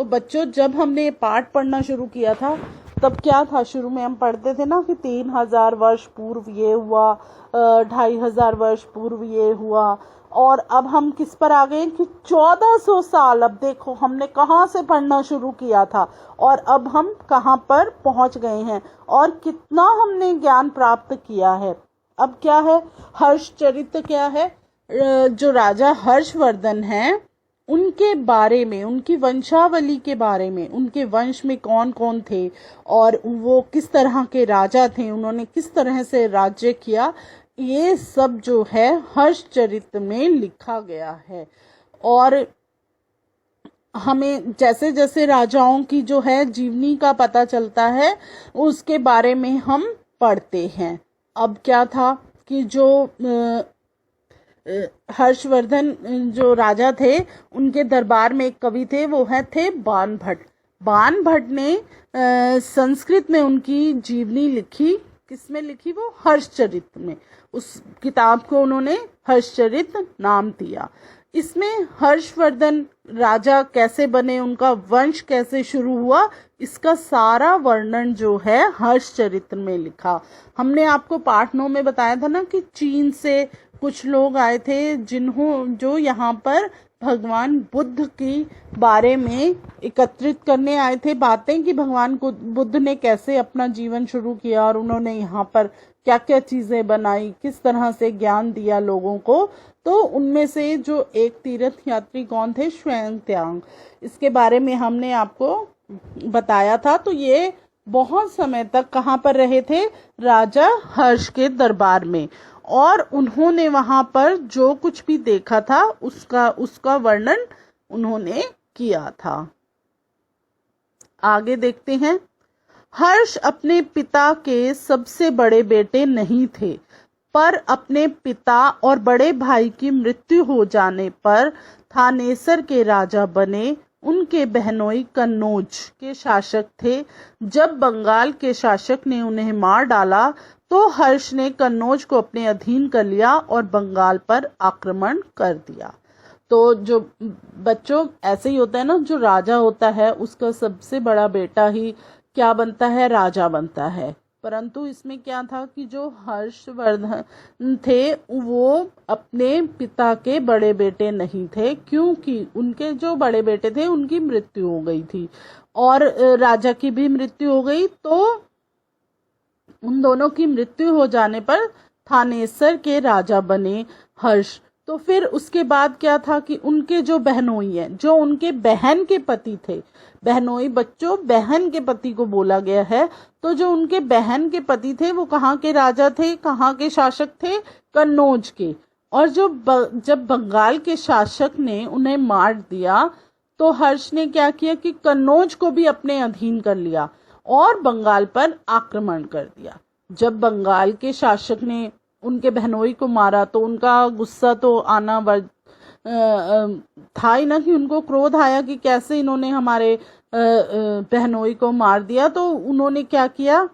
तो बच्चों जब हमने ये पाठ पढ़ना शुरू किया था तब क्या था, शुरू में हम पढ़ते थे ना कि 3000 वर्ष पूर्व ये हुआ, 2500 वर्ष पूर्व ये हुआ, और अब हम किस पर आ गए कि 1400 साल। अब देखो हमने कहाँ से पढ़ना शुरू किया था और अब हम कहाँ पर पहुंच गए हैं और कितना हमने ज्ञान प्राप्त किया है। अब क्या है, हर्षचरित क्या है, जो राजा हर्षवर्धन हैं उनके बारे में, उनकी वंशावली के बारे में, उनके वंश में कौन कौन थे और वो किस तरह के राजा थे, उन्होंने किस तरह से राज्य किया, ये सब जो है हर्षचरित में लिखा गया है। और हमें जैसे जैसे राजाओं की जो है जीवनी का पता चलता है उसके बारे में हम पढ़ते हैं। अब क्या था कि जो हर्षवर्धन जो राजा थे उनके दरबार में एक कवि थे, वो थे बाणभट्ट। बाणभट्ट ने संस्कृत में उनकी जीवनी लिखी। किसमें लिखी? वो हर्षचरित में। उस किताब को उन्होंने हर्षचरित नाम दिया। इसमें हर्षवर्धन राजा कैसे बने, उनका वंश कैसे शुरू हुआ, इसका सारा वर्णन जो है हर्षचरित में लिखा। हमने आपको पाठ 9 में बताया था ना कि चीन से कुछ लोग आए थे जो यहाँ पर भगवान बुद्ध के बारे में एकत्रित करने आए थे बातें कि भगवान बुद्ध ने कैसे अपना जीवन शुरू किया और उन्होंने यहाँ पर क्या क्या चीजें बनाई, किस तरह से ज्ञान दिया लोगों को। तो उनमें से जो एक तीर्थ यात्री कौन थे? श्वेनत्यांग। इसके बारे में हमने आपको बताया था। तो ये बहुत समय तक कहाँ पर रहे थे? राजा हर्ष के दरबार में, और उन्होंने वहां पर जो कुछ भी देखा था उसका वर्णन उन्होंने किया था। आगे देखते हैं। हर्ष अपने पिता के सबसे बड़े बेटे नहीं थे, पर अपने पिता और बड़े भाई की मृत्यु हो जाने पर थानेसर के राजा बने। उनके बहनोई कन्नौज के शासक थे। जब बंगाल के शासक ने उन्हें मार डाला तो हर्ष ने कन्नौज को अपने अधीन कर लिया और बंगाल पर आक्रमण कर दिया। तो जो बच्चों ऐसे ही होता है ना, जो राजा होता है उसका सबसे बड़ा बेटा ही क्या बनता है? राजा बनता है। परंतु इसमें क्या था कि जो हर्षवर्धन थे वो अपने पिता के बड़े बेटे नहीं थे, क्योंकि उनके जो बड़े बेटे थे उनकी मृत्यु हो गई थी और राजा की भी मृत्यु हो गई। तो उन दोनों की मृत्यु हो जाने पर थानेसर के राजा बने हर्ष। तो फिर उसके बाद क्या था कि उनके जो बहनोई हैं, जो उनके बहन के पति थे, बहनोई बच्चों बहन के पति को बोला गया है। तो जो उनके बहन के पति थे वो कहाँ के राजा थे, कहाँ के शासक थे? कन्नौज के। और जब बंगाल के शासक ने उन्हें मार दिया तो हर्ष ने क्या किया कि कन्नौज को भी अपने अधीन कर लिया और बंगाल पर आक्रमण कर दिया। जब बंगाल के शासक ने उनके बहनोई को मारा तो उनका गुस्सा तो आना था ही ना, कि उनको क्रोध आया कि कैसे इन्होंने हमारे बहनोई को मार दिया। तो उन्होंने क्या किया,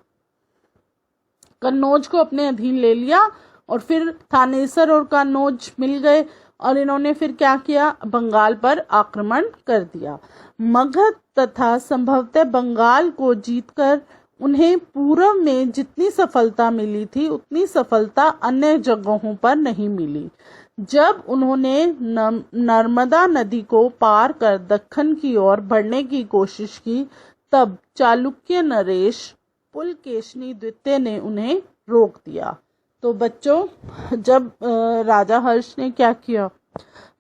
कन्नौज को अपने अधीन ले लिया और फिर थानेसर और कन्नौज मिल गए और इन्होंने फिर क्या किया, बंगाल पर आक्रमण कर दिया। मगध तथा संभवतः बंगाल को जीतकर उन्हें पूर्व में जितनी सफलता मिली थी उतनी सफलता अन्य जगहों पर नहीं मिली। जब उन्होंने नर्मदा नदी को पार कर दक्कन की ओर बढ़ने की कोशिश की तब चालुक्य नरेश पुलकेशिनी द्वितीय ने उन्हें रोक दिया। तो बच्चों जब राजा हर्ष ने क्या किया,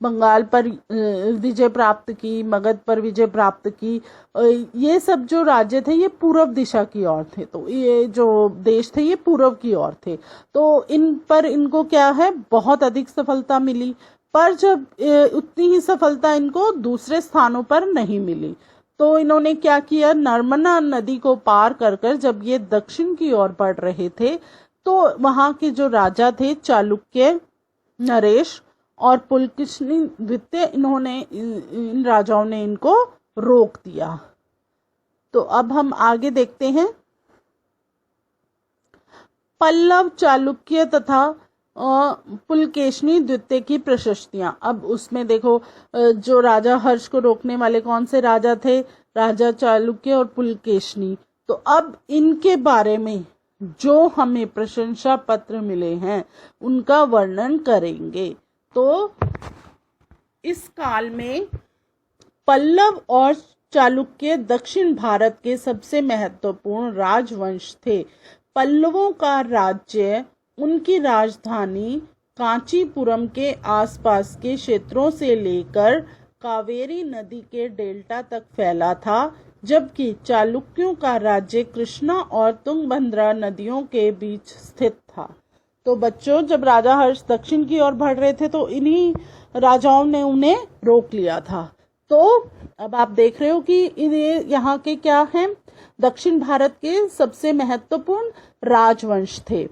बंगाल पर विजय प्राप्त की, मगध पर विजय प्राप्त की, ये सब जो राज्य थे ये पूर्व दिशा की ओर थे। तो ये जो देश थे ये पूर्व की ओर थे। तो इन पर इनको क्या है, बहुत अधिक सफलता मिली। पर जब उतनी ही सफलता इनको दूसरे स्थानों पर नहीं मिली तो इन्होंने क्या किया, नर्मदा नदी को पार कर कर जब ये दक्षिण की ओर बढ़ रहे थे तो वहां के जो राजा थे चालुक्य, नरेश और पुलकेशिनी द्वितीय, इन्होंने इन राजाओं ने इनको रोक दिया। तो अब हम आगे देखते हैं। पल्लव, चालुक्य तथा पुलकेशिनी द्वितीय की प्रशस्तियां। अब उसमें देखो जो राजा हर्ष को रोकने वाले कौन से राजा थे, राजा चालुक्य और पुलकेशिनी। तो अब इनके बारे में जो हमें प्रशंसा पत्र मिले हैं उनका वर्णन करेंगे। तो इस काल में पल्लव और चालुक्य दक्षिण भारत के सबसे महत्वपूर्ण राजवंश थे। पल्लवों का राज्य उनकी राजधानी कांचीपुरम के आसपास के क्षेत्रों से लेकर कावेरी नदी के डेल्टा तक फैला था, जबकि चालुक्यों का राज्य कृष्णा और तुंगभद्रा नदियों के बीच स्थित था। तो बच्चों, जब राजा हर्ष दक्षिण की ओर बढ़ रहे थे तो इन्हीं राजाओं ने उन्हें रोक लिया था। तो अब आप देख रहे हो कि यहाँ के क्या हैं, दक्षिण भारत के सबसे महत्वपूर्ण राजवंश थे।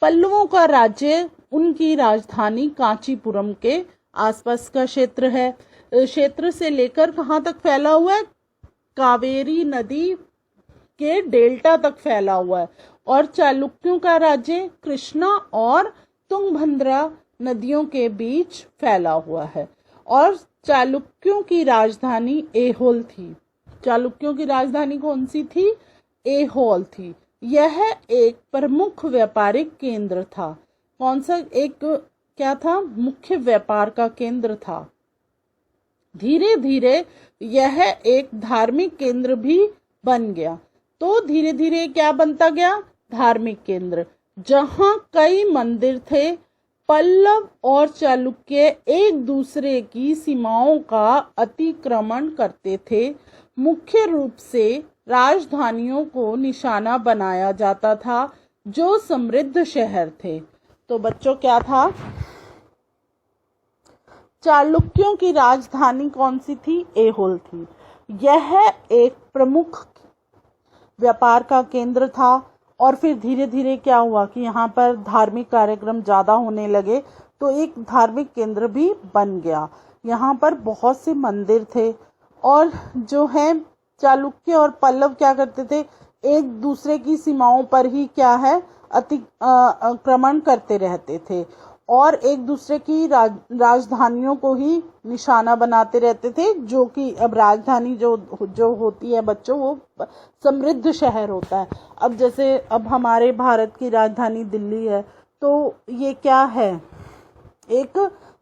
पल्लवों का राज्य उनकी राजधानी कांचीपुरम के आसपास का क्षेत्र है। क्षेत्र से लेकर कहाँ तक फैला हुआ है, कावेरी नदी के डेल्टा तक फैला हुआ है। और चालुक्यों का राज्य कृष्णा और तुंगभद्रा नदियों के बीच फैला हुआ है। और चालुक्यों की राजधानी ऐहोल थी। चालुक्यों की राजधानी कौन सी थी, ऐहोल थी। यह एक प्रमुख व्यापारिक केंद्र था। कौन सा एक क्या था, मुख्य व्यापार का केंद्र था। धीरे धीरे यह एक धार्मिक केंद्र भी बन गया। तो धीरे धीरे क्या बनता गया, धार्मिक केंद्र, जहां कई मंदिर थे। पल्लव और चालुक्य एक दूसरे की सीमाओं का अतिक्रमण करते थे। मुख्य रूप से राजधानियों को निशाना बनाया जाता था जो समृद्ध शहर थे। तो बच्चों क्या था, चालुक्यों की राजधानी कौन सी थी, ऐहोल थी। यह एक प्रमुख व्यापार का केंद्र था। और फिर धीरे धीरे क्या हुआ कि यहाँ पर धार्मिक कार्यक्रम ज्यादा होने लगे, तो एक धार्मिक केंद्र भी बन गया। यहाँ पर बहुत से मंदिर थे। और जो है चालुक्य और पल्लव क्या करते थे, एक दूसरे की सीमाओं पर ही क्या है अतिक्रमण करते रहते थे और एक दूसरे की राजधानियों को ही निशाना बनाते रहते थे। जो कि अब राजधानी जो होती है बच्चों, वो समृद्ध शहर होता है। अब जैसे अब हमारे भारत की राजधानी दिल्ली है, तो ये क्या है, एक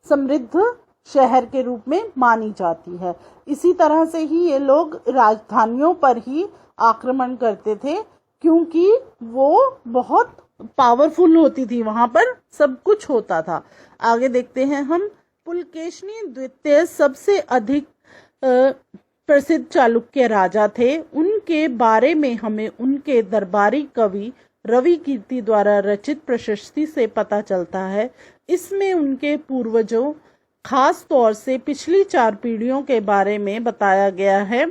समृद्ध शहर के रूप में मानी जाती है। इसी तरह से ही ये लोग राजधानियों पर ही आक्रमण करते थे, क्योंकि वो बहुत पावरफुल होती थी, वहां पर सब कुछ होता था। आगे देखते हैं हम। पुलकेशिनी द्वितीय सबसे अधिक प्रसिद्ध चालुक्य राजा थे। उनके बारे में हमें उनके दरबारी कवि रवि कीर्ति द्वारा रचित प्रशस्ति से पता चलता है। इसमें उनके पूर्वजों, खास तौर से पिछली 4 पीढ़ियों के बारे में बताया गया है।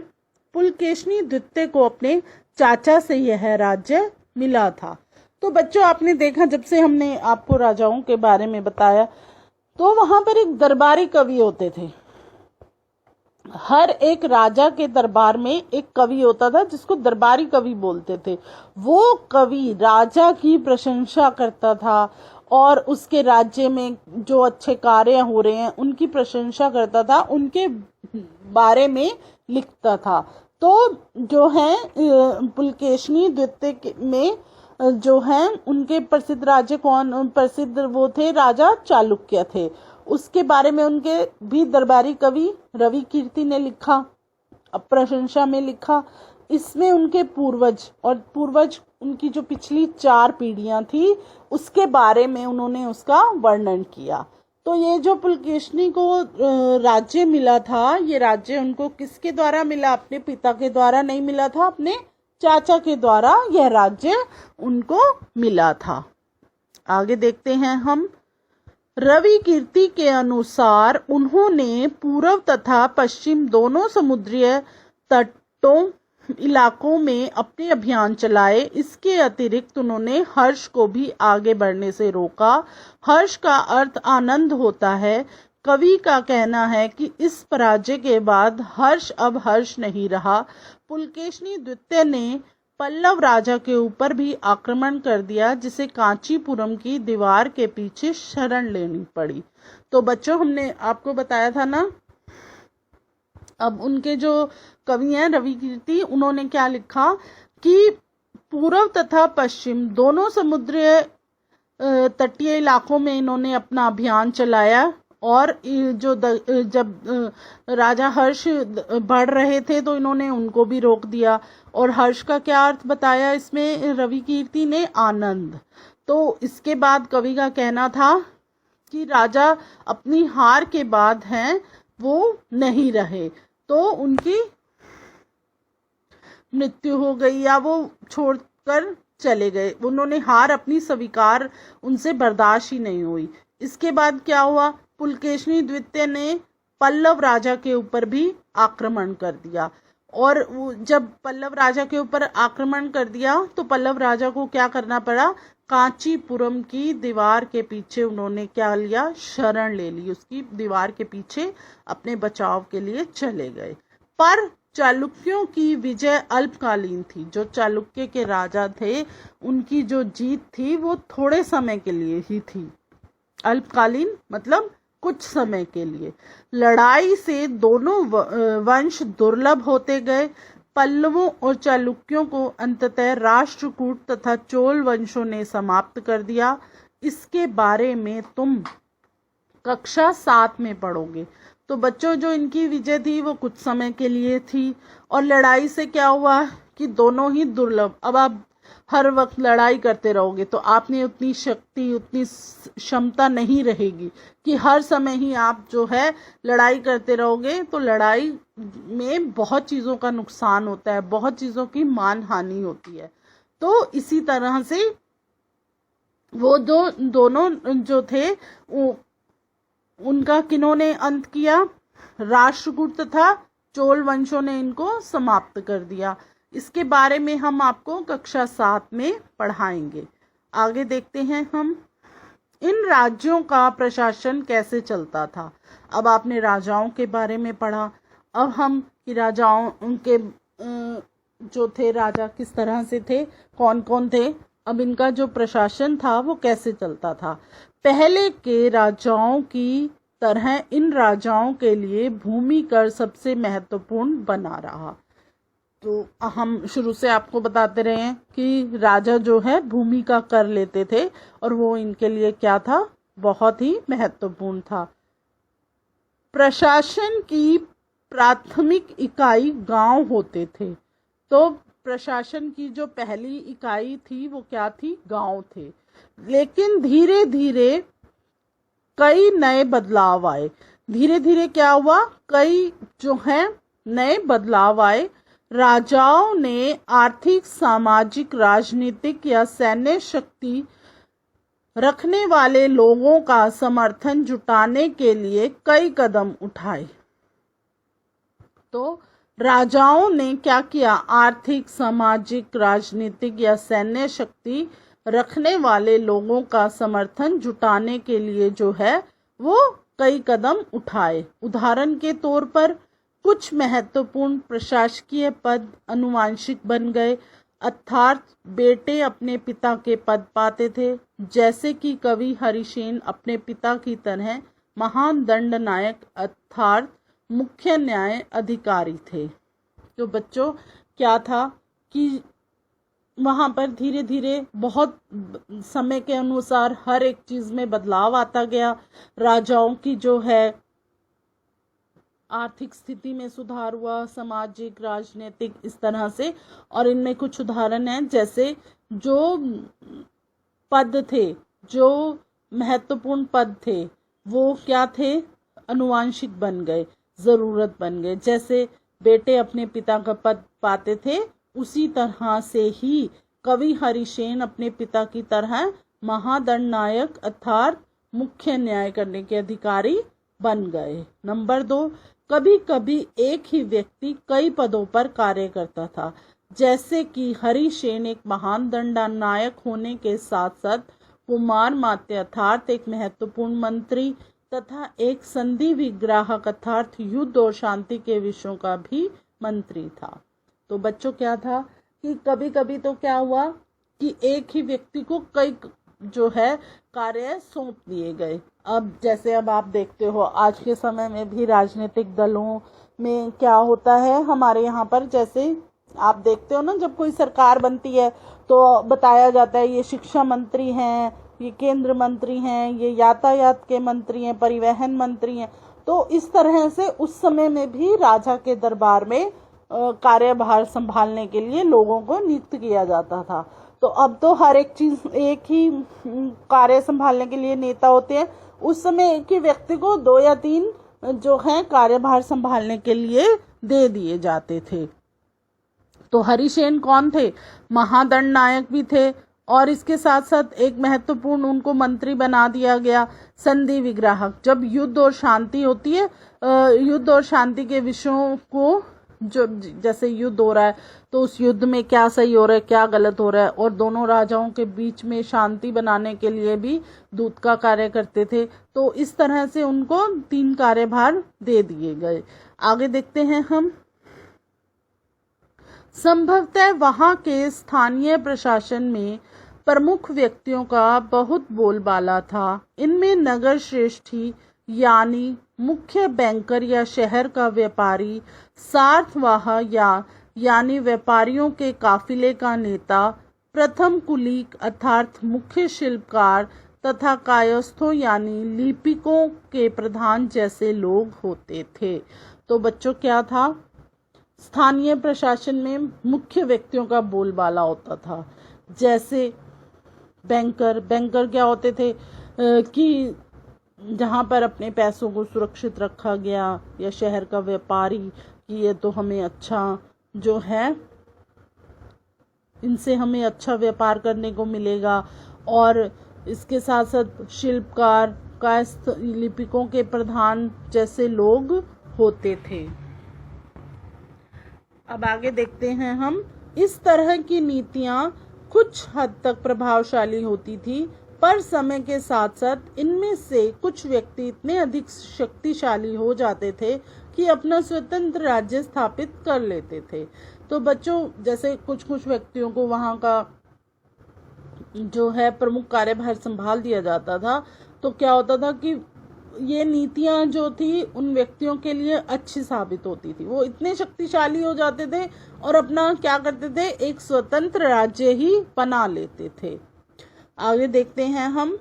पुलकेशिनी द्वितीय को अपने चाचा से यह राज्य मिला था। तो बच्चों, आपने देखा जब से हमने आपको राजाओं के बारे में बताया, तो वहां पर एक दरबारी कवि होते थे। हर एक राजा के दरबार में एक कवि होता था जिसको दरबारी कवि बोलते थे। वो कवि राजा की प्रशंसा करता था और उसके राज्य में जो अच्छे कार्य हो रहे हैं उनकी प्रशंसा करता था, उनके बारे में लिखता था। तो जो है पुलकेशिनी द्वितीय में जो है उनके प्रसिद्ध राज्य प्रसिद्ध वो थे, राजा चालुक्य थे। उसके बारे में उनके भी दरबारी कवि रवि कीर्ति ने लिखा, प्रशंसा में लिखा। इसमें उनके पूर्वज उनकी जो पिछली 4 पीढ़ियां थी उसके बारे में उन्होंने उसका वर्णन किया। तो ये जो पुलकेशिनी को राज्य मिला था, ये राज्य उनको किसके द्वारा मिला, अपने पिता के द्वारा नहीं मिला था, अपने चाचा के द्वारा यह राज्य उनको मिला था। आगे देखते हैं हम। रवि कीर्ति के अनुसार उन्होंने पूर्व तथा पश्चिम दोनों समुद्रीय तटों इलाकों में अपने अभियान चलाए। इसके अतिरिक्त उन्होंने हर्ष को भी आगे बढ़ने से रोका। हर्ष का अर्थ आनंद होता है। कवि का कहना है कि इस पराजय के बाद हर्ष अब हर्ष नहीं रहा। पुलकेशिनी द्वितीय ने पल्लव राजा के ऊपर भी आक्रमण कर दिया, जिसे कांचीपुरम की दीवार के पीछे शरण लेनी पड़ी। तो बच्चों, हमने आपको बताया था ना, अब उनके जो कवि हैं रवि कीर्ति, उन्होंने क्या लिखा कि पूर्व तथा पश्चिम दोनों समुद्रीय तटीय इलाकों में इन्होंने अपना अभियान चलाया, और जब राजा हर्ष बढ़ रहे थे तो इन्होंने उनको भी रोक दिया। और हर्ष का क्या अर्थ बताया इसमें रवि कीर्ति ने? आनंद। तो इसके बाद कवि का कहना था कि राजा अपनी हार के बाद हैं वो नहीं रहे, तो उनकी मृत्यु हो गई या वो छोड़कर चले गए। उन्होंने हार अपनी स्वीकार उनसे बर्दाश्त ही नहीं हुई। इसके बाद क्या हुआ? पुलकेशिनी द्वितीय ने पल्लव राजा के ऊपर भी आक्रमण कर दिया, और जब पल्लव राजा के ऊपर आक्रमण कर दिया तो पल्लव राजा को क्या करना पड़ा? कांचीपुरम की दीवार के पीछे उन्होंने क्या लिया? शरण ले ली। उसकी दीवार के पीछे अपने बचाव के लिए चले गए। पर चालुक्यों की विजय अल्पकालीन थी। जो चालुक्य के राजा थे उनकी जो जीत थी वो थोड़े समय के लिए ही थी। अल्पकालीन मतलब कुछ समय के लिए। लड़ाई से दोनों वंश दुर्लभ होते गए। पल्लवों और चालुक्यों को अंततः राष्ट्रकूट तथा चोल वंशों ने समाप्त कर दिया। इसके बारे में तुम कक्षा 7 में पढ़ोगे। तो बच्चों, जो इनकी विजय थी वो कुछ समय के लिए थी, और लड़ाई से क्या हुआ कि दोनों ही दुर्लभ। अब आप हर वक्त लड़ाई करते रहोगे तो आप में उतनी शक्ति, उतनी क्षमता नहीं रहेगी कि हर समय ही आप जो है लड़ाई करते रहोगे। तो लड़ाई में बहुत चीज़ों का नुकसान होता है, बहुत चीज़ों की मान हानि होती है। तो इसी तरह से वो दोनों जो थे उनका किन्होंने अंत किया? राष्ट्रकूट तथा चोल वंशों ने इनको समाप्त कर दिया। इसके बारे में हम आपको कक्षा 7 में पढ़ाएंगे। आगे देखते हैं हम। इन राज्यों का प्रशासन कैसे चलता था? अब आपने राजाओं के बारे में पढ़ा। अब हम कि राजाओं उनके जो थे राजा किस तरह से थे, कौन कौन थे, अब इनका जो प्रशासन था वो कैसे चलता था। पहले के राजाओं की तरह इन राजाओं के लिए भूमि कर सबसे महत्वपूर्ण बना रहा। तो हम शुरू से आपको बताते रहे हैं कि राजा जो है भूमि का कर लेते थे, और वो इनके लिए क्या था? बहुत ही महत्वपूर्ण था। प्रशासन की प्राथमिक इकाई गांव होते थे। तो प्रशासन की जो पहली इकाई थी वो क्या थी? गांव थे। लेकिन धीरे धीरे कई नए बदलाव आए। धीरे धीरे क्या हुआ? कई जो हैं नए बदलाव आए। राजाओं ने आर्थिक, सामाजिक, राजनीतिक या सैन्य शक्ति रखने वाले लोगों का समर्थन जुटाने के लिए कई कदम उठाए। तो राजाओं ने क्या किया? आर्थिक, सामाजिक, राजनीतिक या सैन्य शक्ति रखने वाले लोगों का समर्थन जुटाने के लिए जो है वो कई कदम उठाए। उदाहरण के तौर पर कुछ महत्वपूर्ण प्रशासकीय पद अनुवांशिक बन गए, अर्थात बेटे अपने पिता के पद पाते थे। जैसे कि कवि हरिसेन अपने पिता की तरह महान दंड नायक अर्थात मुख्य न्याय अधिकारी थे। तो बच्चों, क्या था कि वहाँ पर धीरे धीरे बहुत समय के अनुसार हर एक चीज़ में बदलाव आता गया। राजाओं की जो है आर्थिक स्थिति में सुधार हुआ, सामाजिक, राजनीतिक, इस तरह से। और इनमें कुछ उदाहरण हैं, जैसे जो पद थे, जो महत्वपूर्ण पद थे, वो क्या थे? अनुवांशिक बन गए, ज़रूरत बन गए। जैसे बेटे अपने पिता का पद पाते थे, उसी तरह से ही कवि हरिसेन अपने पिता की तरह महादंड नायक अर्थात मुख्य न्याय करने के अधिकारी बन गए। नंबर 2, कभी कभी एक ही व्यक्ति कई पदों पर कार्य करता था। जैसे कि हरिसेन एक महान दंड नायक होने के साथ साथ कुमार मात्य अर्थात एक महत्वपूर्ण मंत्री तथा एक संधि विग्राहक अर्थात युद्ध और शांति के विषयों का भी मंत्री था। तो बच्चों, क्या था कि कभी कभी तो क्या हुआ कि एक ही व्यक्ति को कई जो है कार्य सौंप दिए गए। अब जैसे अब आप देखते हो आज के समय में भी राजनीतिक दलों में क्या होता है, हमारे यहाँ पर जैसे आप देखते हो ना, जब कोई सरकार बनती है तो बताया जाता है ये शिक्षा मंत्री हैं, ये केंद्र मंत्री हैं, ये यातायात के मंत्री हैं, परिवहन मंत्री हैं। तो इस तरह से उस समय में भी राजा के दरबार में कार्यभार संभालने के लिए लोगों को नियुक्त किया जाता था। तो अब तो हर एक चीज एक ही कार्य संभालने के लिए नेता होते हैं। उस समय एक ही व्यक्ति को 2 या 3 जो है कार्यभार संभालने के लिए दे दिए जाते थे। तो हरिसेन कौन थे? महादंड नायक भी थे, और इसके साथ साथ एक महत्वपूर्ण उनको मंत्री बना दिया गया संधि विग्राहक। जब युद्ध और शांति होती है, युद्ध और शांति के विषयों को, जो जैसे युद्ध हो रहा है तो उस युद्ध में क्या सही हो रहा है, क्या गलत हो रहा है, और दोनों राजाओं के बीच में शांति बनाने के लिए भी दूत का कार्य करते थे। तो इस तरह से उनको 3 कार्यभार दे दिए गए। आगे देखते हैं हम। संभवतः वहां के स्थानीय प्रशासन में प्रमुख व्यक्तियों का बहुत बोलबाला था। इनमें नगर श्रेष्ठी यानी मुख्य बैंकर या शहर का व्यापारी, सार्थवाह यानी व्यापारियों के काफिले का नेता, प्रथम कुलीक अर्थात मुख्य शिल्पकार तथा कायस्थों यानी लिपिकों के प्रधान जैसे लोग होते थे। तो बच्चों क्या था, स्थानीय प्रशासन में मुख्य व्यक्तियों का बोलबाला होता था। जैसे बैंकर क्या होते थे कि जहाँ पर अपने पैसों को सुरक्षित रखा गया, या शहर का व्यापारी कि ये तो हमें अच्छा जो है, इनसे हमें अच्छा व्यापार करने को मिलेगा। और इसके साथ साथ शिल्पकार, कायस्थ, लिपिकों के प्रधान जैसे लोग होते थे। अब आगे देखते हैं हम। इस तरह की नीतियां कुछ हद तक प्रभावशाली होती थी, पर समय के साथ साथ इनमें से कुछ व्यक्ति इतने अधिक शक्तिशाली हो जाते थे कि अपना स्वतंत्र राज्य स्थापित कर लेते थे। तो बच्चों, जैसे कुछ व्यक्तियों को वहां का जो है प्रमुख कार्यभार संभाल दिया जाता था, तो क्या होता था कि ये नीतियां जो थी उन व्यक्तियों के लिए अच्छी साबित होती थी। वो इतने शक्तिशाली हो जाते थे और अपना क्या करते थे, एक स्वतंत्र राज्य ही बना लेते थे। आगे देखते हैं हम।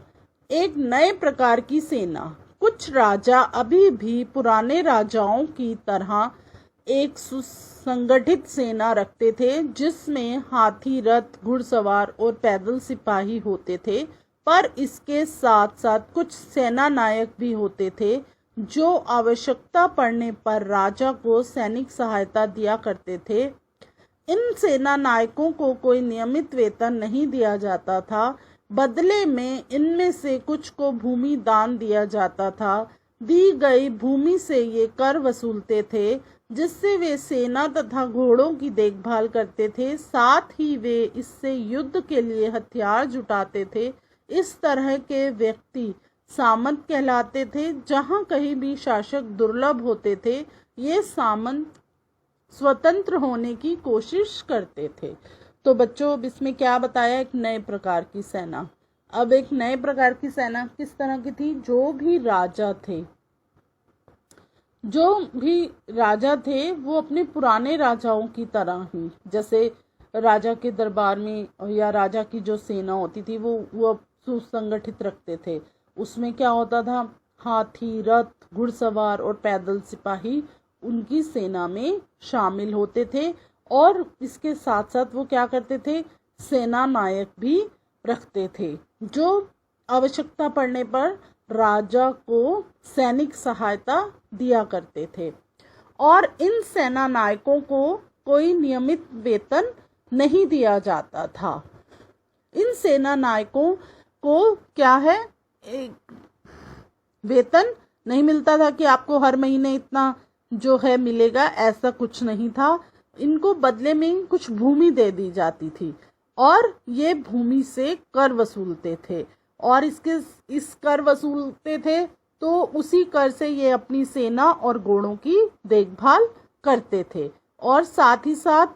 एक नए प्रकार की सेना। कुछ राजा अभी भी पुराने राजाओं की तरह एक सुसंगठित सेना रखते थे, जिसमें हाथी, रथ, घुड़सवार और पैदल सिपाही होते थे। पर इसके साथ साथ कुछ सेना नायक भी होते थे, जो आवश्यकता पड़ने पर राजा को सैनिक सहायता दिया करते थे। इन सेना नायकों को कोई नियमित वेतन नहीं दिया जाता था। बदले में इनमें से कुछ को भूमि दान दिया जाता था। दी गई भूमि से ये कर वसूलते थे, जिससे वे सेना तथा घोड़ों की देखभाल करते थे। साथ ही वे इससे युद्ध के लिए हथियार जुटाते थे। इस तरह के व्यक्ति सामंत कहलाते थे। जहां कहीं भी शासक दुर्लभ होते थे, ये सामंत स्वतंत्र होने की कोशिश करते थे। तो बच्चों, अब इसमें क्या बताया, एक नए प्रकार की सेना। अब एक नए प्रकार की सेना किस तरह की थी? जो भी राजा थे वो अपने पुराने राजाओं की तरह ही, जैसे राजा के दरबार में या राजा की जो सेना होती थी वो सुसंगठित रखते थे। उसमें क्या होता था, हाथी, रथ, घुड़सवार और पैदल सिपाही उनकी सेना में शामिल होते थे। और इसके साथ साथ वो क्या करते थे, सेना नायक भी रखते थे, जो आवश्यकता पड़ने पर राजा को सैनिक सहायता दिया करते थे। और इन सेना नायकों को कोई नियमित वेतन नहीं दिया जाता था। इन सेना नायकों को क्या है, एक वेतन नहीं मिलता था कि आपको हर महीने इतना जो है मिलेगा, ऐसा कुछ नहीं था। इनको बदले में कुछ भूमि दे दी जाती थी और ये भूमि से कर वसूलते थे। और इस कर वसूलते थे तो उसी कर से ये अपनी सेना और घोड़ों की देखभाल करते थे। और साथ ही साथ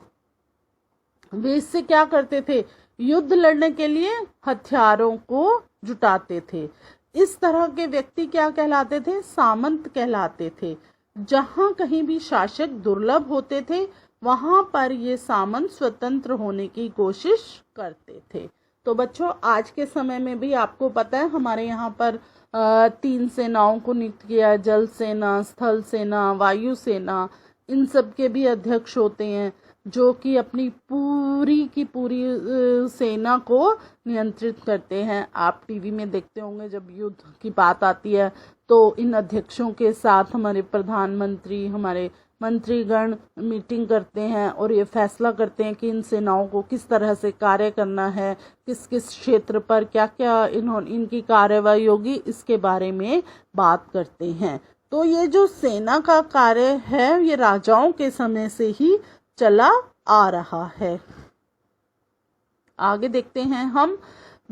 वे इससे क्या करते थे, युद्ध लड़ने के लिए हथियारों को जुटाते थे। इस तरह के व्यक्ति क्या कहलाते थे, सामंत कहलाते थे। जहां कहीं भी शासक दुर्लभ होते थे वहां पर ये सामंत स्वतंत्र होने की कोशिश करते थे। तो बच्चों, आज के समय में भी आपको पता है हमारे यहाँ पर 3 सेनाओं को नियुक्त किया है, जल सेना, स्थल सेना, वायु सेना। इन सब के भी अध्यक्ष होते हैं जो कि अपनी पूरी की पूरी सेना को नियंत्रित करते हैं। आप टीवी में देखते होंगे जब युद्ध की बात आती है तो इन अध्यक्षों के साथ हमारे प्रधानमंत्री, हमारे मंत्रीगण मीटिंग करते हैं और ये फैसला करते हैं कि इन सेनाओं को किस तरह से कार्य करना है, किस किस क्षेत्र पर क्या क्या इनकी कार्यवाही होगी, इसके बारे में बात करते हैं। तो ये जो सेना का कार्य है ये राजाओं के समय से ही चला आ रहा है। आगे देखते हैं हम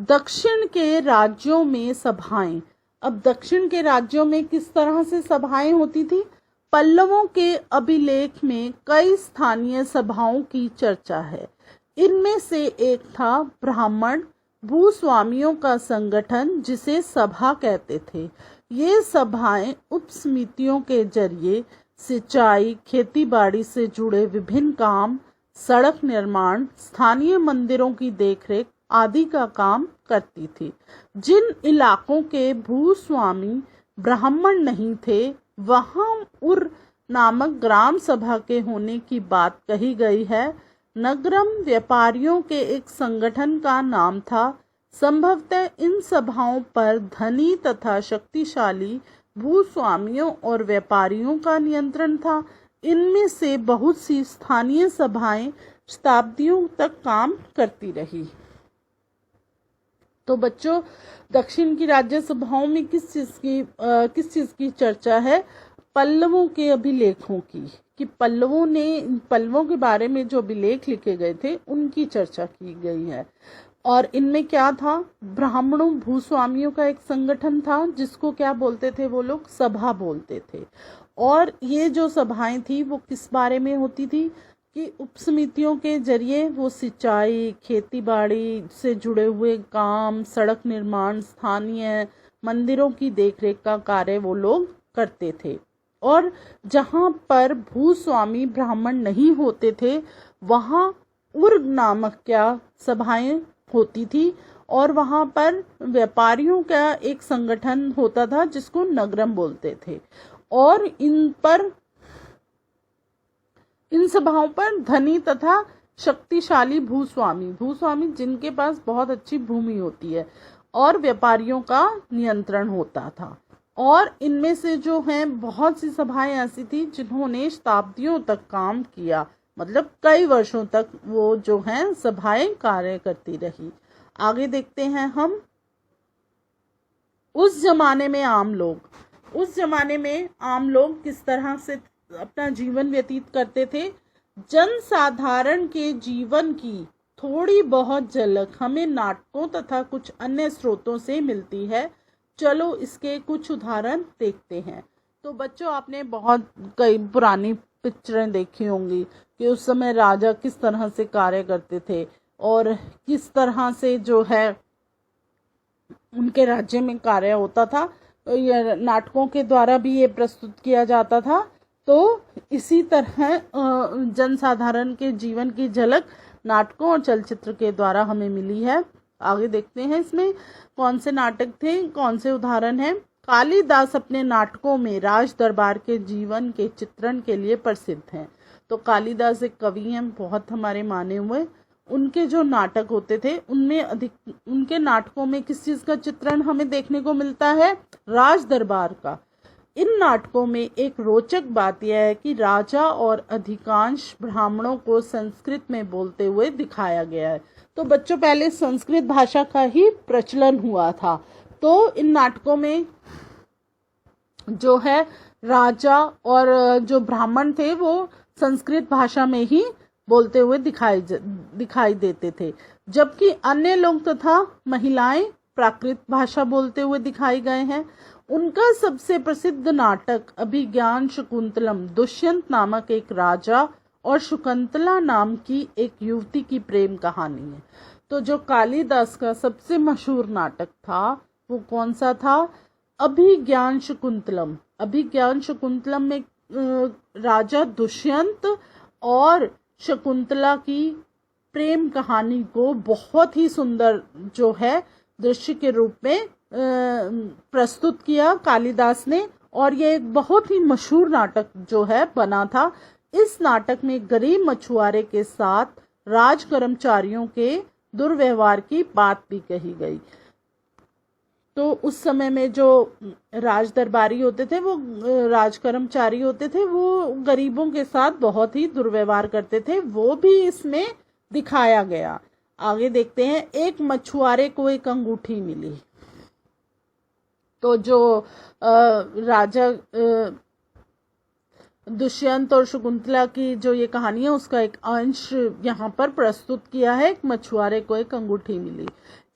दक्षिण के राज्यों में सभाएं। अब दक्षिण के राज्यों में किस तरह से सभाएं होती थी। पल्लवों के अभिलेख में कई स्थानीय सभाओं की चर्चा है। इनमें से एक था ब्राह्मण भूस्वामियों का संगठन जिसे सभा कहते थे। ये सभाएं उपसमितियों के जरिए सिंचाई, खेतीबाड़ी से जुड़े विभिन्न काम, सड़क निर्माण, स्थानीय मंदिरों की देखरेख आदि का काम करती थी। जिन इलाकों के भूस्वामी ब्राह्मण नहीं थे वहां उर नामक ग्राम सभा के होने की बात कही गई है। नगरम व्यापारियों के एक संगठन का नाम था। संभवतः इन सभाओं पर धनी तथा शक्तिशाली भूस्वामियों और व्यापारियों का नियंत्रण था। इनमें से बहुत सी स्थानीय सभाएं शताब्दियों तक काम करती रही। तो बच्चों, दक्षिण की राज्य सभाओं में किस चीज की चर्चा है, पल्लवों के अभिलेखों की, कि पल्लवों के बारे में जो अभिलेख लिखे गए थे उनकी चर्चा की गई है। और इनमें क्या था, ब्राह्मणों भूस्वामियों का एक संगठन था जिसको क्या बोलते थे वो लोग, सभा बोलते थे। और ये जो सभाएं थी वो किस बारे में होती थी कि उपसमितियों के जरिए वो सिंचाई, खेतीबाड़ी से जुड़े हुए काम, सड़क निर्माण, स्थानीय मंदिरों की देखरेख का कार्य वो लोग करते थे। और जहां पर भूस्वामी ब्राह्मण नहीं होते थे वहां उर्ग नामक क्या सभाएं होती थी और वहां पर व्यापारियों का एक संगठन होता था जिसको नगरम बोलते थे। और इन सभाओं पर धनी तथा शक्तिशाली भूस्वामी जिनके पास बहुत अच्छी भूमि होती है और व्यापारियों का नियंत्रण होता था। और इनमें से जो हैं बहुत सी सभाएं ऐसी थी जिन्होंने शताब्दियों तक काम किया, मतलब कई वर्षों तक वो जो हैं सभाएं कार्य करती रही। आगे देखते हैं हम उस जमाने में आम लोग किस तरह से अपना जीवन व्यतीत करते थे। जनसाधारण के जीवन की थोड़ी बहुत झलक हमें नाटकों तथा कुछ अन्य स्रोतों से मिलती है। चलो इसके कुछ उदाहरण देखते हैं। तो बच्चों, आपने कई पुरानी पिक्चरें देखी होंगी कि उस समय राजा किस तरह से कार्य करते थे और किस तरह से जो है उनके राज्य में कार्य होता था। तो ये नाटकों के द्वारा भी ये प्रस्तुत किया जाता था। तो इसी तरह जनसाधारण के जीवन की झलक नाटकों और चलचित्र के द्वारा हमें मिली है। आगे देखते हैं इसमें कौन से नाटक थे, कौन से उदाहरण हैं। कालिदास अपने नाटकों में राज दरबार के जीवन के चित्रण के लिए प्रसिद्ध हैं। तो कालिदास एक कवि हैं, बहुत हमारे माने हुए। उनके जो नाटक होते थे उनमें उनके नाटकों में किस चीज का चित्रण हमें देखने को मिलता है, राज दरबार का। इन नाटकों में एक रोचक बात यह है कि राजा और अधिकांश ब्राह्मणों को संस्कृत में बोलते हुए दिखाया गया है। तो बच्चों, पहले संस्कृत भाषा का ही प्रचलन हुआ था। तो इन नाटकों में जो है राजा और जो ब्राह्मण थे वो संस्कृत भाषा में ही बोलते हुए दिखाई देते थे, जबकि अन्य लोग तथा महिलाएं प्राकृत भाषा बोलते हुए दिखाए गए हैं। उनका सबसे प्रसिद्ध नाटक अभिज्ञान शकुंतलम दुष्यंत नामक एक राजा और शकुंतला नाम की एक युवती की प्रेम कहानी है। तो जो कालिदास का सबसे मशहूर नाटक था वो कौन सा था? अभिज्ञान शकुंतलम। अभिज्ञान शकुंतलम में राजा दुष्यंत और शकुंतला की प्रेम कहानी को बहुत ही सुंदर जो है दृश्य के रूप में प्रस्तुत किया कालिदास ने, और ये एक बहुत ही मशहूर नाटक जो है बना था। इस नाटक में गरीब मछुआरे के साथ राज कर्मचारियों के दुर्व्यवहार की बात भी कही गई। तो उस समय में जो राज दरबारी होते थे, वो राज कर्मचारी होते थे, वो गरीबों के साथ बहुत ही दुर्व्यवहार करते थे, वो भी इसमें दिखाया गया। आगे देखते हैं। एक मछुआरे को एक अंगूठी मिली। तो जो राजा दुष्यंत और शकुंतला की जो ये कहानी है उसका एक अंश यहाँ पर प्रस्तुत किया है। एक मछुआरे को एक अंगूठी मिली।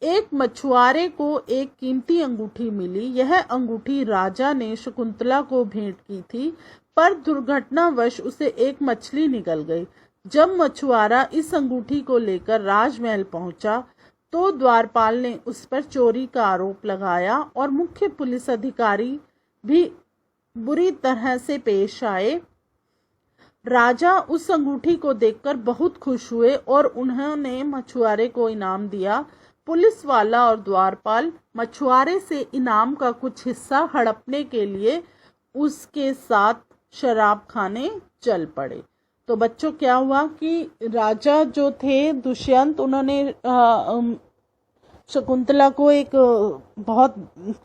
एक मछुआरे को एक कीमती अंगूठी मिली। यह अंगूठी राजा ने शकुंतला को भेंट की थी, पर दुर्घटनावश उसे एक मछली निगल गई। जब मछुआरा इस अंगूठी को लेकर राजमहल पहुंचा तो द्वारपाल ने उस पर चोरी का आरोप लगाया और मुख्य पुलिस अधिकारी भी बुरी तरह से पेश आए। राजा उस अंगूठी को देखकर बहुत खुश हुए और उन्होंने मछुआरे को इनाम दिया। पुलिस वाला और द्वारपाल मछुआरे से इनाम का कुछ हिस्सा हड़पने के लिए उसके साथ शराब खाने चल पड़े। तो बच्चों क्या हुआ कि राजा जो थे दुष्यंत, उन्होंने शकुंतला को एक बहुत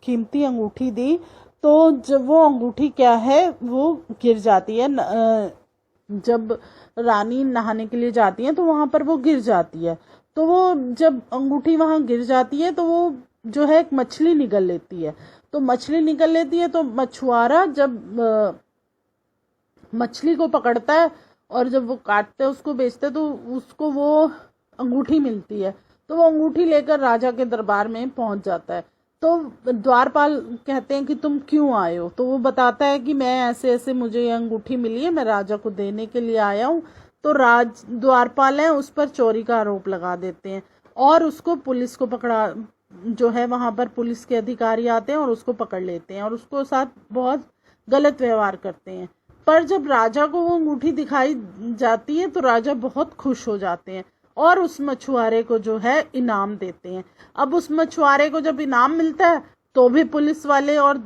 कीमती अंगूठी दी। तो जब वो अंगूठी क्या है वो गिर जाती है, जब रानी नहाने के लिए जाती है तो वहां पर वो गिर जाती है। तो वो जब अंगूठी वहां गिर जाती है तो वो जो है एक मछली निगल लेती है। तो मछली निगल लेती है तो मछुआरा जब मछली को पकड़ता है और जब वो काटते हैं उसको बेचते हैं तो उसको वो अंगूठी मिलती है। तो वो अंगूठी लेकर राजा के दरबार में पहुंच जाता है। तो द्वारपाल कहते हैं कि तुम क्यों आए हो? तो वो बताता है कि मैं ऐसे ऐसे मुझे ये अंगूठी मिली है, मैं राजा को देने के लिए आया हूँ। तो द्वारपाल है उस पर चोरी का आरोप लगा देते हैं और उसको पुलिस को पकड़ा, जो है वहां पर पुलिस के अधिकारी आते हैं और उसको पकड़ लेते हैं और उसको साथ बहुत गलत व्यवहार करते हैं। पर जब राजा को वो अंगूठी दिखाई जाती है तो राजा बहुत खुश हो जाते हैं और उस मछुआरे को जो है इनाम देते हैं। अब उस मछुआरे को जब इनाम मिलता है तो भी पुलिस वाले और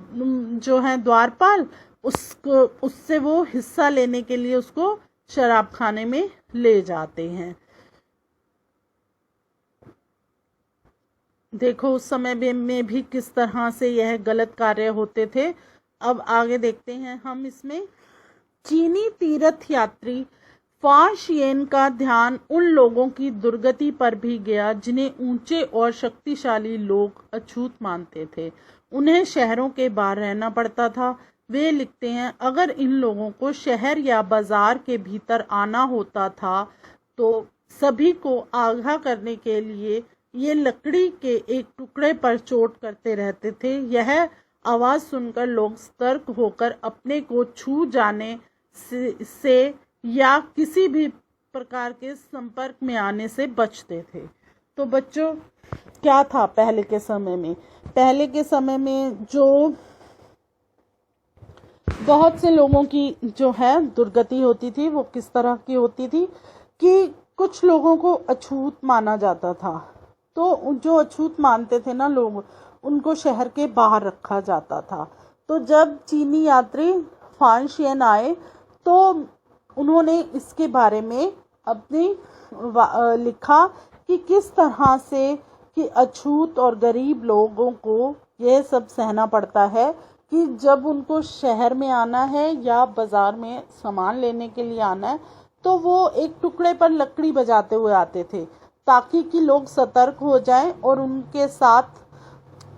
जो है द्वारपाल उससे वो हिस्सा लेने के लिए उसको शराब खाने में ले जाते हैं। देखो उस समय में भी किस तरह से यह गलत कार्य होते थे। अब आगे देखते हैं हम इसमें। चीनी तीर्थ यात्री फाशियन का ध्यान उन लोगों की दुर्गति पर भी गया जिन्हें ऊंचे और शक्तिशाली लोग अछूत मानते थे। उन्हें शहरों के बाहर रहना पड़ता था। वे लिखते हैं, अगर इन लोगों को शहर या बाजार के भीतर आना होता था तो सभी को आगाह करने के लिए ये लकड़ी के एक टुकड़े पर चोट करते रहते थे। यह आवाज सुनकर लोग सतर्क होकर अपने को छू जाने से या किसी भी प्रकार के संपर्क में आने से बचते थे। तो बच्चों क्या था पहले के समय में? पहले के समय में जो बहुत से लोगों की जो है दुर्गति होती थी वो किस तरह की होती थी कि कुछ लोगों को अछूत माना जाता था। तो जो अछूत मानते थे ना लोग, उनको शहर के बाहर रखा जाता था। तो जब चीनी यात्री फाशियन आए तो उन्होंने इसके बारे में अपनी लिखा कि किस तरह से कि अछूत और गरीब लोगों को यह सब सहना पड़ता है कि जब उनको शहर में आना है या बाजार में सामान लेने के लिए आना है तो वो एक टुकड़े पर लकड़ी बजाते हुए आते थे ताकि कि लोग सतर्क हो जाएं और उनके साथ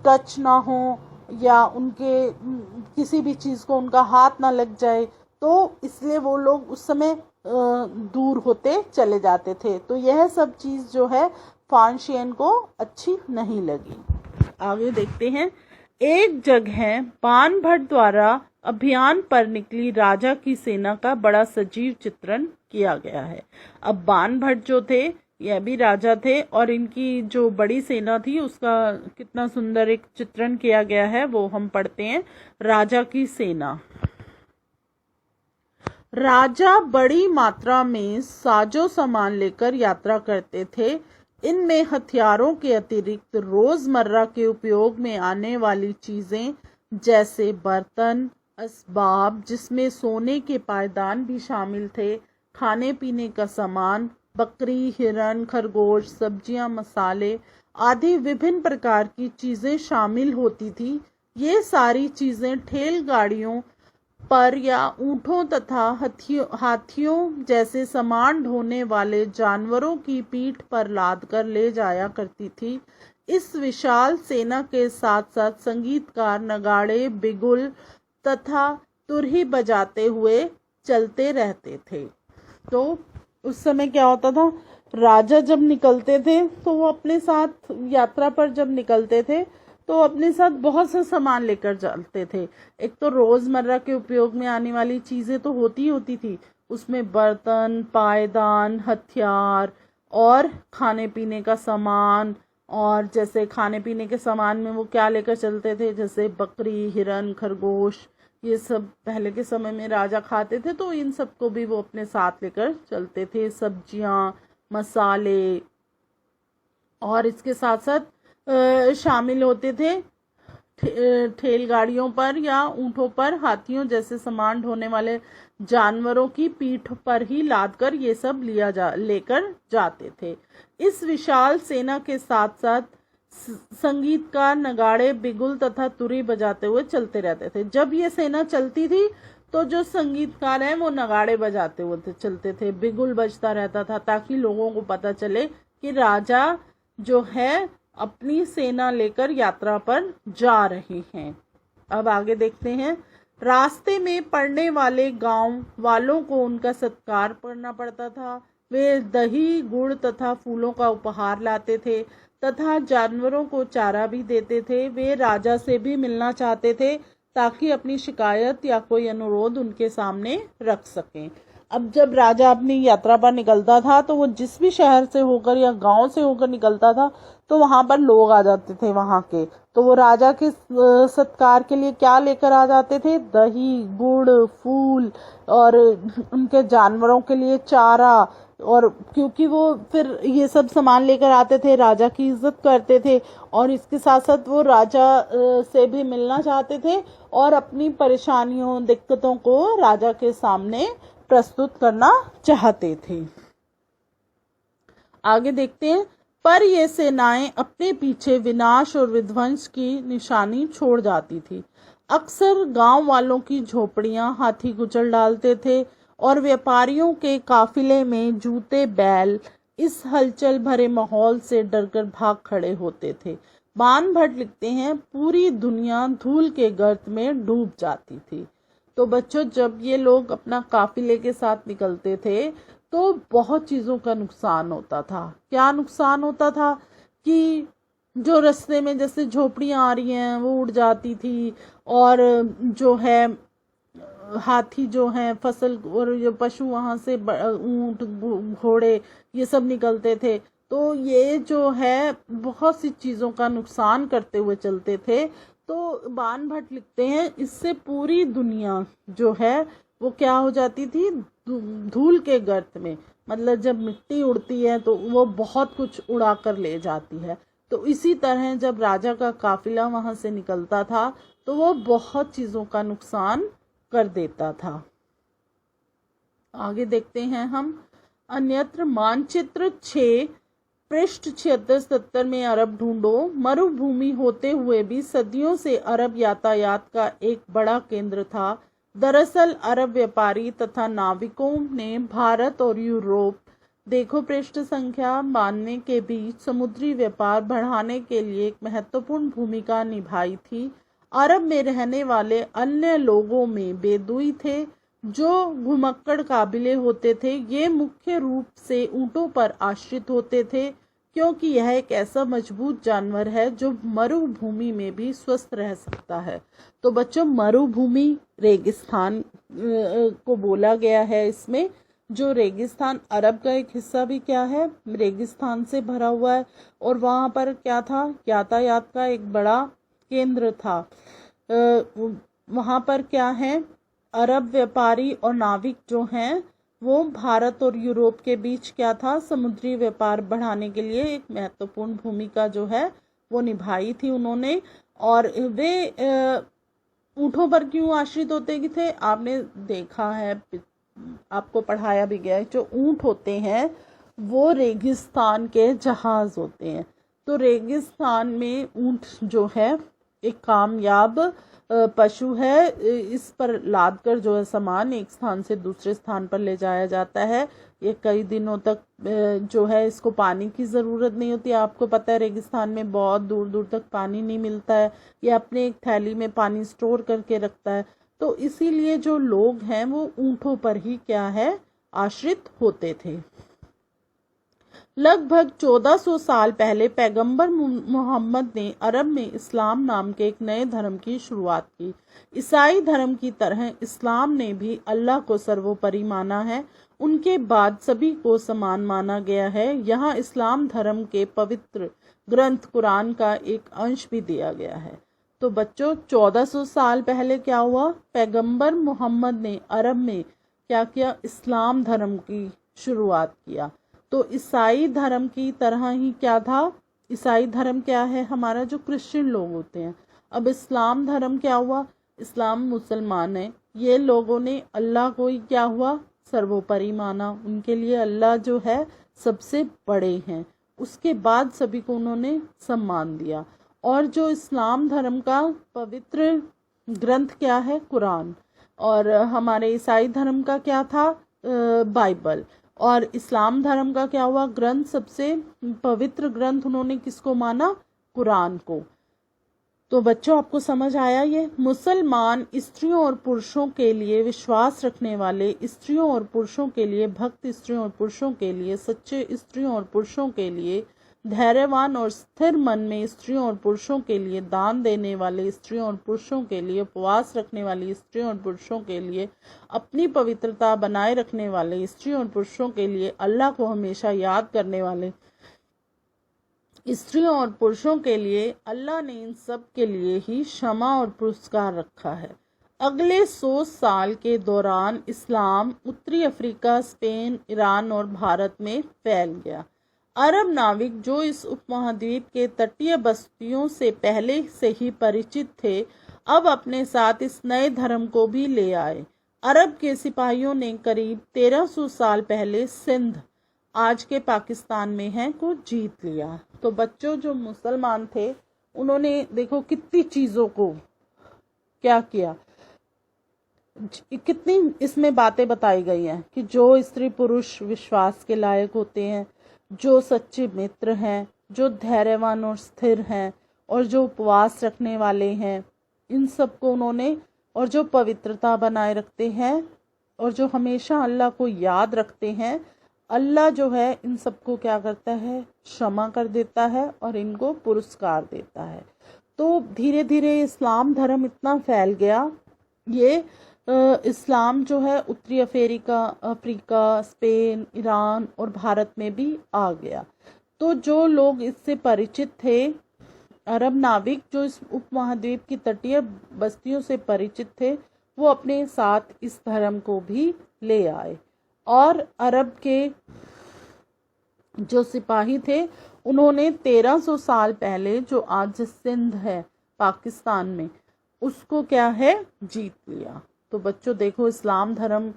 टच ना हो या उनके किसी भी चीज़ को उनका हाथ ना लग जाए। तो इसलिए वो लोग उस समय दूर होते चले जाते थे। तो यह सब चीज़ जो है फाशियन को अच्छी नहीं लगी। आगे देखते हैं। एक जगह बाण भट्ट द्वारा अभियान पर निकली राजा की सेना का बड़ा सजीव चित्रण किया गया है। अब बाणभट्ट जो थे यह भी राजा थे और इनकी जो बड़ी सेना थी उसका कितना सुंदर एक चित्रण किया गया है, वो हम पढ़ते हैं। राजा की सेना। राजा बड़ी मात्रा में साजो सामान लेकर यात्रा करते थे। इनमें हथियारों के अतिरिक्त रोजमर्रा के उपयोग में आने वाली चीजें जैसे बर्तन, असबाब जिसमें सोने के पायदान भी शामिल थे, खाने पीने का सामान, बकरी, हिरन, खरगोश, सब्जियां, मसाले आदि विभिन्न प्रकार की चीजें शामिल होती थी। ये सारी चीजें ठेल गाड़ियों पर या ऊंटों तथा हाथियों जैसे सामान ढोने वाले जानवरों की पीठ पर लाद कर ले जाया करती थी। इस विशाल सेना के साथ साथ संगीतकार नगाड़े, बिगुल तथा तुरही बजाते हुए चलते रहते थे। तो उस समय क्या होता था, राजा जब निकलते थे तो वो अपने साथ यात्रा पर जब निकलते थे तो अपने साथ बहुत से सामान लेकर चलते थे। एक तो रोजमर्रा के उपयोग में आने वाली चीजें तो होती थी, उसमें बर्तन, पायदान, हथियार और खाने पीने का सामान। और जैसे खाने पीने के सामान में वो क्या लेकर चलते थे, जैसे बकरी, हिरन, खरगोश, ये सब पहले के समय में राजा खाते थे, तो इन सबको भी वो अपने साथ लेकर चलते थे। सब्जियां, मसाले और इसके साथ साथ शामिल होते थे ठेल गाड़ियों पर या ऊंटों पर हाथियों जैसे सामान ढोने वाले जानवरों की पीठ पर ही लादकर ये सब लेकर जाते थे। इस विशाल सेना के साथ साथ संगीतकार नगाड़े, बिगुल तथा तुरी बजाते हुए चलते रहते थे। जब ये सेना चलती थी तो जो संगीतकार हैं वो नगाड़े बजाते हुए चलते थे, बिगुल बजता रहता था ताकि लोगों को पता चले कि राजा जो है अपनी सेना लेकर यात्रा पर जा रहे हैं। अब आगे देखते हैं। रास्ते में पड़ने वाले गांव वालों को उनका सत्कार करना पड़ता था। वे दही, गुड़ तथा फूलों का उपहार लाते थे तथा जानवरों को चारा भी देते थे। वे राजा से भी मिलना चाहते थे ताकि अपनी शिकायत या कोई अनुरोध उनके सामने रख सकें। अब जब राजा अपनी यात्रा पर निकलता था तो वो जिस भी शहर से होकर या गांव से होकर निकलता था तो वहां पर लोग आ जाते थे वहां के, तो वो राजा के सत्कार के लिए क्या लेकर आ जाते थे, दही, गुड़, फूल और उनके जानवरों के लिए चारा। और क्योंकि वो फिर ये सब सामान लेकर आते थे, राजा की इज्जत करते थे और इसके साथ साथ वो राजा से भी मिलना चाहते थे और अपनी परेशानियों, दिक्कतों को राजा के सामने प्रस्तुत करना चाहते थे। आगे देखते हैं। पर ये सेनाएं अपने पीछे विनाश और विध्वंस की निशानी छोड़ जाती थी। अक्सर गांव वालों की झोपड़ियां हाथी कुचल डालते थे और व्यापारियों के काफिले में जूते बैल इस हलचल भरे माहौल से डरकर भाग खड़े होते थे। बाणभट्ट लिखते हैं, पूरी दुनिया धूल के गर्त में डूब जाती थी। तो बच्चों, जब ये लोग अपना काफिले के साथ निकलते थे तो बहुत चीजों का नुकसान होता था। क्या नुकसान होता था कि जो रास्ते में जैसे झोपड़ियां आ रही हैं वो उड़ जाती थी और जो है हाथी जो है फसल और जो पशु वहां से ऊंट, घोड़े ये सब निकलते थे, तो ये जो है बहुत सी चीजों का नुकसान करते हुए चलते थे। तो बाणभट्ट लिखते हैं, इससे पूरी दुनिया जो है वो क्या हो जाती थी, धूल के गर्त में। मतलब जब मिट्टी उड़ती है तो वो बहुत कुछ उड़ा कर ले जाती है। तो इसी तरह जब राजा का काफिला वहां से निकलता था तो वो बहुत चीजों का नुकसान कर देता था। आगे देखते हैं हम। अन्यत्र मानचित्र 6 पृष्ठ 76-77 में अरब ढूंढो। मरुभूमि होते हुए भी सदियों से अरब यातायात का एक बड़ा केंद्र था। दरअसल अरब व्यापारी तथा नाविकों ने भारत और यूरोप, देखो पृष्ठ संख्या 92 के बीच समुद्री व्यापार बढ़ाने के लिए एक महत्वपूर्ण भूमिका निभाई थी। अरब में रहने वाले अन्य लोगों में बेदुई थे जो घुमक्कड़ काबिले होते थे। ये मुख्य रूप से ऊंटों पर आश्रित होते थे क्योंकि यह एक ऐसा मजबूत जानवर है जो मरुभूमि में भी स्वस्थ रह सकता है। तो बच्चों, मरुभूमि रेगिस्तान को बोला गया है इसमें। जो रेगिस्तान, अरब का एक हिस्सा भी क्या है, रेगिस्तान से भरा हुआ है। और वहाँ पर क्या था, यातायात का एक बड़ा केंद्र था। वहाँ पर क्या है, अरब व्यापारी और नाविक जो हैं वो भारत और यूरोप के बीच क्या था, समुद्री व्यापार बढ़ाने के लिए एक महत्वपूर्ण भूमिका जो है वो निभाई थी उन्होंने। और वे ऊँटों पर क्यों आश्रित होते थे, आपने देखा है, आपको पढ़ाया भी गया है। जो ऊँट होते हैं वो रेगिस्तान के जहाज होते हैं। तो रेगिस्तान में ऊँट जो है एक कामयाब पशु है। इस पर लाद कर जो है सामान एक स्थान से दूसरे स्थान पर ले जाया जाता है। ये कई दिनों तक जो है इसको पानी की ज़रूरत नहीं होती। आपको पता है रेगिस्तान में बहुत दूर दूर तक पानी नहीं मिलता है। ये अपने एक थैली में पानी स्टोर करके रखता है। तो इसीलिए जो लोग हैं वो ऊँटों पर ही क्या है, आश्रित होते थे। लगभग 1400 साल पहले पैगंबर मोहम्मद ने अरब में इस्लाम नाम के एक नए धर्म की शुरुआत की। ईसाई धर्म की तरह इस्लाम ने भी अल्लाह को सर्वोपरि माना है। उनके बाद सभी को समान माना गया है। यहाँ इस्लाम धर्म के पवित्र ग्रंथ कुरान का एक अंश भी दिया गया है। तो बच्चों, 1400 साल पहले क्या हुआ, पैगंबर मोहम्मद ने अरब में क्या किया, इस्लाम धर्म की शुरुआत किया। तो ईसाई धर्म की तरह ही क्या था, ईसाई धर्म क्या है हमारा, जो क्रिश्चियन लोग होते हैं। अब इस्लाम धर्म क्या हुआ, इस्लाम मुसलमान है। ये लोगों ने अल्लाह को ही क्या हुआ, सर्वोपरि माना। उनके लिए अल्लाह जो है सबसे बड़े हैं। उसके बाद सभी को उन्होंने सम्मान दिया। और जो इस्लाम धर्म का पवित्र ग्रंथ क्या है, कुरान। और हमारे ईसाई धर्म का क्या था, बाइबल। और इस्लाम धर्म का क्या हुआ ग्रंथ, सबसे पवित्र ग्रंथ उन्होंने किसको माना, कुरान को। तो बच्चों, आपको समझ आया ये। मुसलमान स्त्रियों और पुरुषों के लिए विश्वास रखने वाले, स्त्रियों और पुरुषों के लिए भक्त, स्त्रियों और पुरुषों के लिए सच्चे, स्त्रियों और पुरुषों के लिए धैर्यवान और स्थिर मन में, स्त्रियों और पुरुषों के लिए दान देने वाले, स्त्रियों और पुरुषों के लिए उपवास रखने वाली, स्त्रियों और पुरुषों के लिए अपनी पवित्रता बनाए रखने वाले, स्त्रियों और पुरुषों के लिए अल्लाह को हमेशा याद करने वाले, स्त्रियों और पुरुषों के लिए अल्लाह ने इन सब के लिए ही क्षमा और पुरस्कार रखा है। अगले 100 साल के दौरान इस्लाम उत्तरी अफ्रीका, स्पेन, ईरान और भारत में फैल गया। अरब नाविक जो इस उपमहाद्वीप के तटीय बस्तियों से पहले से ही परिचित थे, अब अपने साथ इस नए धर्म को भी ले आए। अरब के सिपाहियों ने करीब 1300 साल पहले सिंध, आज के पाकिस्तान में है, को जीत लिया। तो बच्चों, जो मुसलमान थे उन्होंने देखो कितनी चीज़ों को क्या किया, कितनी इसमें बातें बताई गई हैं कि जो स्त्री पुरुष विश्वास के लायक होते हैं, जो सच्चे मित्र हैं, जो धैर्यवान और स्थिर हैं, और जो उपवास रखने वाले हैं, इन सब को उन्होंने, और जो पवित्रता बनाए रखते हैं, और जो हमेशा अल्लाह को याद रखते हैं, अल्लाह जो है इन सबको क्या करता है, क्षमा कर देता है और इनको पुरस्कार देता है। तो धीरे धीरे इस्लाम धर्म इतना फैल गया, ये इस्लाम जो है उत्तरी अफ्रीका, स्पेन, ईरान और भारत में भी आ गया। तो जो लोग इससे परिचित थे, अरब नाविक जो इस उपमहाद्वीप की तटीय बस्तियों से परिचित थे, वो अपने साथ इस धर्म को भी ले आए। और अरब के जो सिपाही थे उन्होंने 1300 साल पहले, जो आज सिंध है पाकिस्तान में, उसको क्या है, जीत लिया। तो बच्चों देखो, इस्लाम धर्म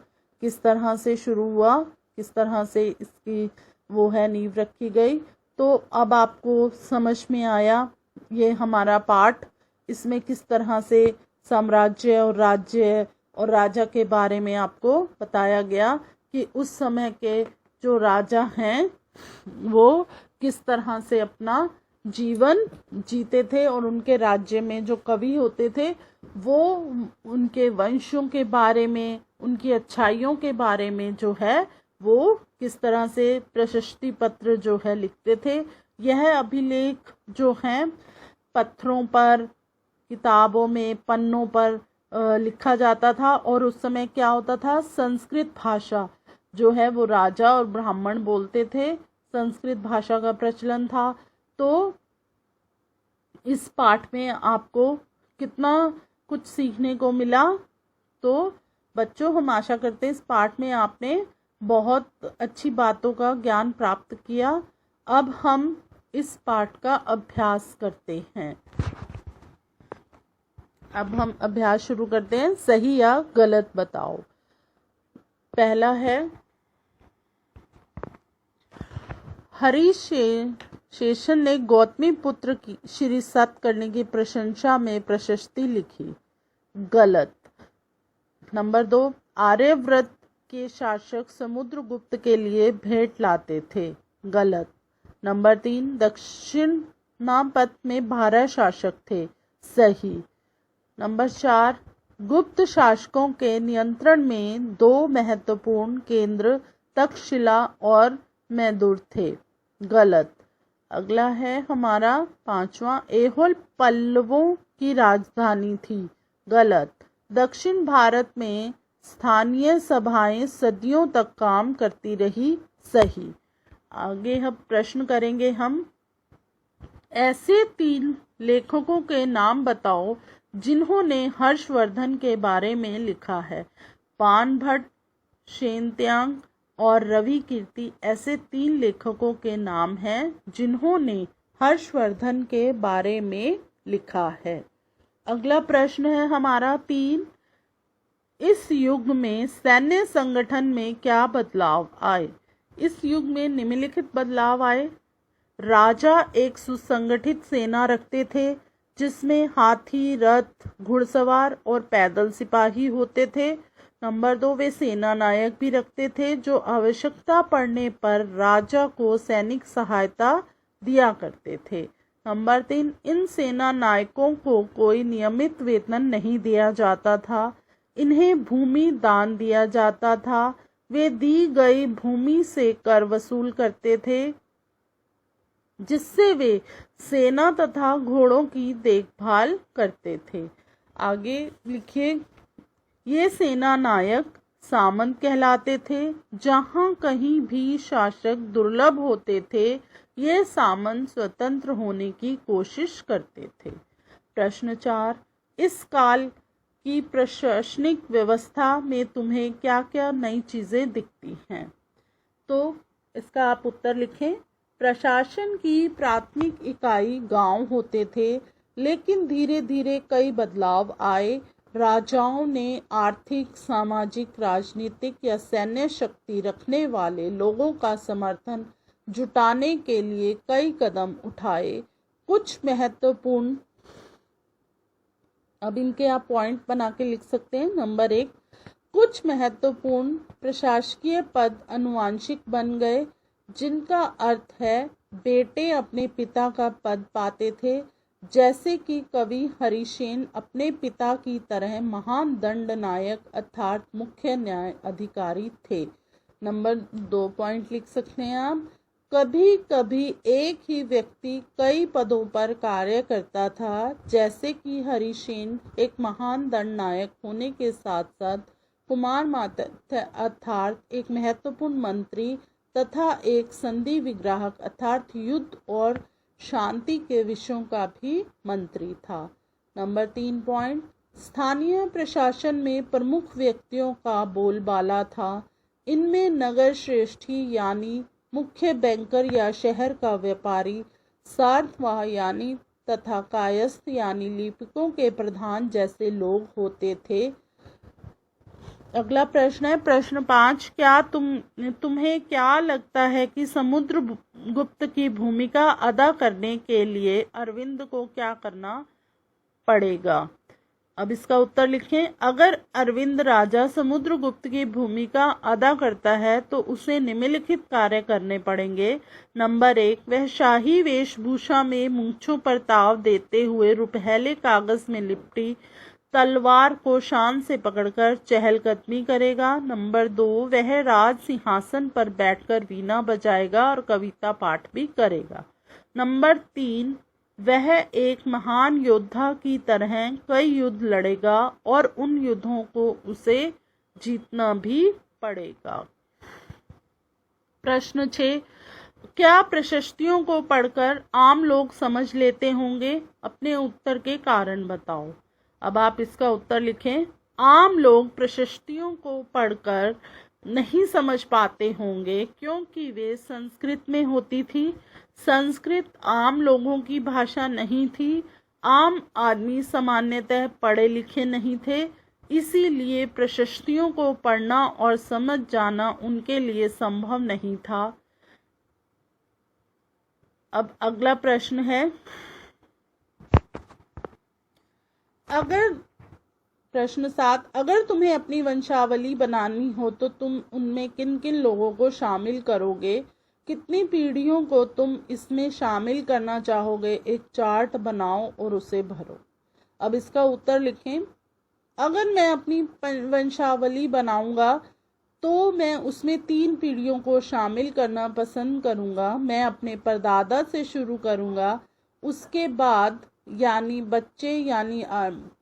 किस तरह से शुरू हुआ, किस तरह से इसकी वो है नींव रखी गई। तो अब आपको समझ में आया ये हमारा पाठ, इसमें किस तरह से साम्राज्य और राज्य और राजा के बारे में आपको बताया गया कि उस समय के जो राजा हैं वो किस तरह से अपना जीवन जीते थे, और उनके राज्य में जो कवि होते थे वो उनके वंशों के बारे में, उनकी अच्छाइयों के बारे में जो है वो किस तरह से प्रशस्ति पत्र जो है लिखते थे, यह अभिलेख जो हैं पत्थरों पर, किताबों में, पन्नों पर लिखा जाता था। और उस समय क्या होता था, संस्कृत भाषा जो है वो राजा और ब्राह्मण बोलते थे, संस्कृत भाषा का प्रचलन था। तो इस पाठ में आपको कितना कुछ सीखने को मिला। तो बच्चों, हम आशा करते हैं इस पाठ में आपने बहुत अच्छी बातों का ज्ञान प्राप्त किया। अब हम इस पाठ का अभ्यास करते हैं। अब हम अभ्यास शुरू करते हैं। सही या गलत बताओ। पहला है, हरिशेषन ने गौतमी पुत्र की श्री सत करने की प्रशंसा में प्रशस्ति लिखी। गलत। नंबर 2, आर्यव्रत के शासक समुद्रगुप्त के लिए भेंट लाते थे। गलत। नंबर 3, दक्षिणापथ में 12 शासक थे। सही। नंबर 4, गुप्त शासकों के नियंत्रण में 2 महत्वपूर्ण केंद्र तक्षशिला और मैदुर थे। गलत। अगला है हमारा 5वां, ऐहोल पल्लवों की राजधानी थी। गलत। दक्षिण भारत में स्थानीय सभाएं सदियों तक काम करती रही। सही। आगे हम प्रश्न करेंगे। हम ऐसे 3 लेखकों के नाम बताओ जिन्होंने हर्षवर्धन के बारे में लिखा है। बाणभट्ट, शेनत्यांग और रवि कीर्ति ऐसे 3 लेखकों के नाम हैं जिन्होंने हर्षवर्धन के बारे में लिखा है। अगला प्रश्न है हमारा 3, इस युग में सैन्य संगठन में क्या बदलाव आए। इस युग में निम्नलिखित बदलाव आए। राजा एक सुसंगठित सेना रखते थे जिसमें हाथी, रथ, घुड़सवार और पैदल सिपाही होते थे। नंबर 2, वे सेना नायक भी रखते थे जो आवश्यकता पड़ने पर राजा को सैनिक सहायता दिया करते थे। नंबर 3, इन सेना नायकों को कोई नियमित वेतन नहीं दिया जाता था। इन्हें भूमि दान दिया जाता था। वे दी गई भूमि से कर वसूल करते थे जिससे वे सेना तथा घोड़ों की देखभाल करते थे। आगे लिखिए, ये सेना नायक सामंत कहलाते थे। जहाँ कहीं भी शासक दुर्लभ होते थे, ये सामंत स्वतंत्र होने की कोशिश करते थे। प्रश्न 4, इस काल की प्रशासनिक व्यवस्था में तुम्हें क्या क्या नई चीजें दिखती हैं। तो इसका आप उत्तर लिखें। प्रशासन की प्राथमिक इकाई गांव होते थे, लेकिन धीरे धीरे कई बदलाव आए। राजाओं ने आर्थिक, सामाजिक, राजनीतिक या सैन्य शक्ति रखने वाले लोगों का समर्थन जुटाने के लिए कई कदम उठाए। कुछ महत्वपूर्ण, अब इनके आप पॉइंट बना के लिख सकते हैं। नंबर 1, कुछ महत्वपूर्ण प्रशासकीय पद अनुवांशिक बन गए, जिनका अर्थ है बेटे अपने पिता का पद पाते थे, जैसे कि कवि हरिसेन अपने पिता की तरह महान दंड नायक अर्थात मुख्य न्याय अधिकारी थे। नंबर 2 पॉइंट लिख सकते हैं आप। कभी कभी एक ही व्यक्ति कई पदों पर कार्य करता था, जैसे कि हरिसेन एक महान दंड नायक होने के साथ साथ कुमार मात्य अर्थात एक महत्वपूर्ण मंत्री तथा एक संधि विग्राहक अर्थात युद्ध और शांति के विषयों का भी मंत्री था। नंबर 3 पॉइंट, स्थानीय प्रशासन में प्रमुख व्यक्तियों का बोलबाला था। इनमें नगर श्रेष्ठी यानी मुख्य बैंकर या शहर का व्यापारी, सारथवाह यानी तथा कायस्थ यानी लिपिकों के प्रधान जैसे लोग होते थे। अगला प्रश्न है प्रश्न 5, क्या तुम्हें क्या लगता है कि समुद्रगुप्त की भूमिका अदा करने के लिए अरविंद को क्या करना पड़ेगा। अब इसका उत्तर लिखें। अगर अरविंद राजा समुद्रगुप्त की भूमिका अदा करता है तो उसे निम्नलिखित कार्य करने पड़ेंगे। नंबर 1, वह शाही वेशभूषा में मूंछों पर ताव देते हुए रुपहले कागज में लिपटी तलवार को शान से पकड़कर चहलकदमी करेगा। नंबर 2, वह राज सिंहासन पर बैठकर वीणा बजाएगा और कविता पाठ भी करेगा। नंबर 3, वह एक महान योद्धा की तरह कई युद्ध लड़ेगा और उन युद्धों को उसे जीतना भी पड़ेगा। प्रश्न 6, क्या प्रशस्तियों को पढ़कर आम लोग समझ लेते होंगे? अपने उत्तर के कारण बताओ। अब आप इसका उत्तर लिखें। आम लोग प्रशस्तियों को पढ़कर नहीं समझ पाते होंगे क्योंकि वे संस्कृत में होती थी। संस्कृत आम लोगों की भाषा नहीं थी। आम आदमी सामान्यतः पढ़े लिखे नहीं थे, इसीलिए प्रशस्तियों को पढ़ना और समझ जाना उनके लिए संभव नहीं था। अब अगला प्रश्न है, प्रश्न 7, अगर तुम्हें अपनी वंशावली बनानी हो तो तुम उनमें किन किन लोगों को शामिल करोगे? कितनी पीढ़ियों को तुम इसमें शामिल करना चाहोगे? एक चार्ट बनाओ और उसे भरो। अब इसका उत्तर लिखें। अगर मैं अपनी वंशावली बनाऊंगा तो मैं उसमें 3 पीढ़ियों को शामिल करना पसंद करूंगा। मैं अपने परदादा से शुरू करूंगा, उसके बाद यानी बच्चे यानी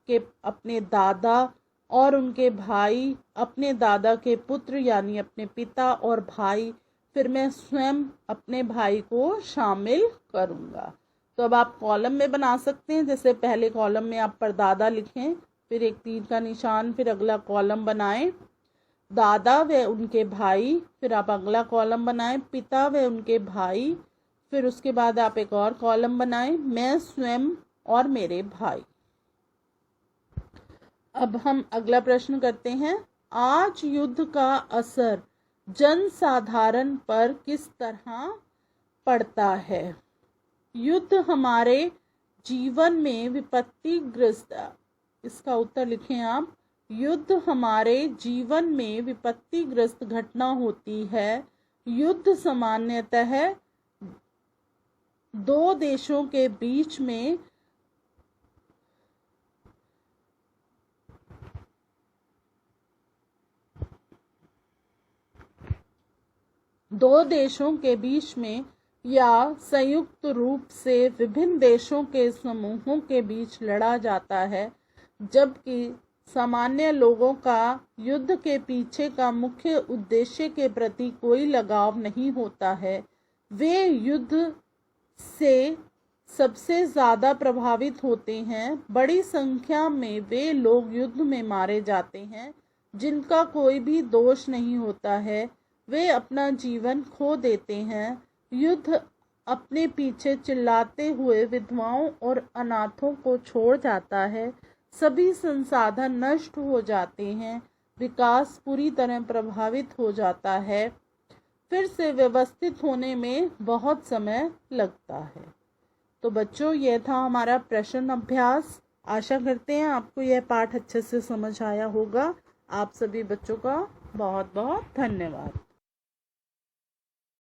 के अपने दादा और उनके भाई, अपने दादा के पुत्र यानी अपने पिता और भाई, फिर मैं स्वयं अपने भाई को शामिल करूंगा। तो अब आप कॉलम में बना सकते हैं। जैसे पहले कॉलम में आप परदादा लिखें, फिर एक तीर का निशान, फिर अगला कॉलम बनाएं दादा व उनके भाई, फिर आप अगला कॉलम बनाएं पिता व उनके भाई, फिर उसके बाद आप एक और कॉलम बनाएं मैं स्वयं और मेरे भाई। अब हम अगला प्रश्न करते हैं। आज युद्ध का असर जनसाधारण पर किस तरह पड़ता है? युद्ध हमारे जीवन में विपत्तिग्रस्त, इसका उत्तर लिखें आप। युद्ध हमारे जीवन में विपत्तिग्रस्त घटना होती है। युद्ध सामान्यतः 2 देशों के बीच में या संयुक्त रूप से विभिन्न देशों के समूहों के बीच लड़ा जाता है, जबकि सामान्य लोगों का युद्ध के पीछे का मुख्य उद्देश्य के प्रति कोई लगाव नहीं होता है। वे युद्ध से सबसे ज़्यादा प्रभावित होते हैं। बड़ी संख्या में वे लोग युद्ध में मारे जाते हैं जिनका कोई भी दोष नहीं होता है। वे अपना जीवन खो देते हैं। युद्ध अपने पीछे चिल्लाते हुए विधवाओं और अनाथों को छोड़ जाता है। सभी संसाधन नष्ट हो जाते हैं। विकास पूरी तरह प्रभावित हो जाता है। फिर से व्यवस्थित होने में बहुत समय लगता है। तो बच्चों, यह था हमारा प्रश्न अभ्यास। आशा करते हैं आपको यह पाठ अच्छे से समझ आया होगा। आप सभी बच्चों का बहुत बहुत धन्यवाद।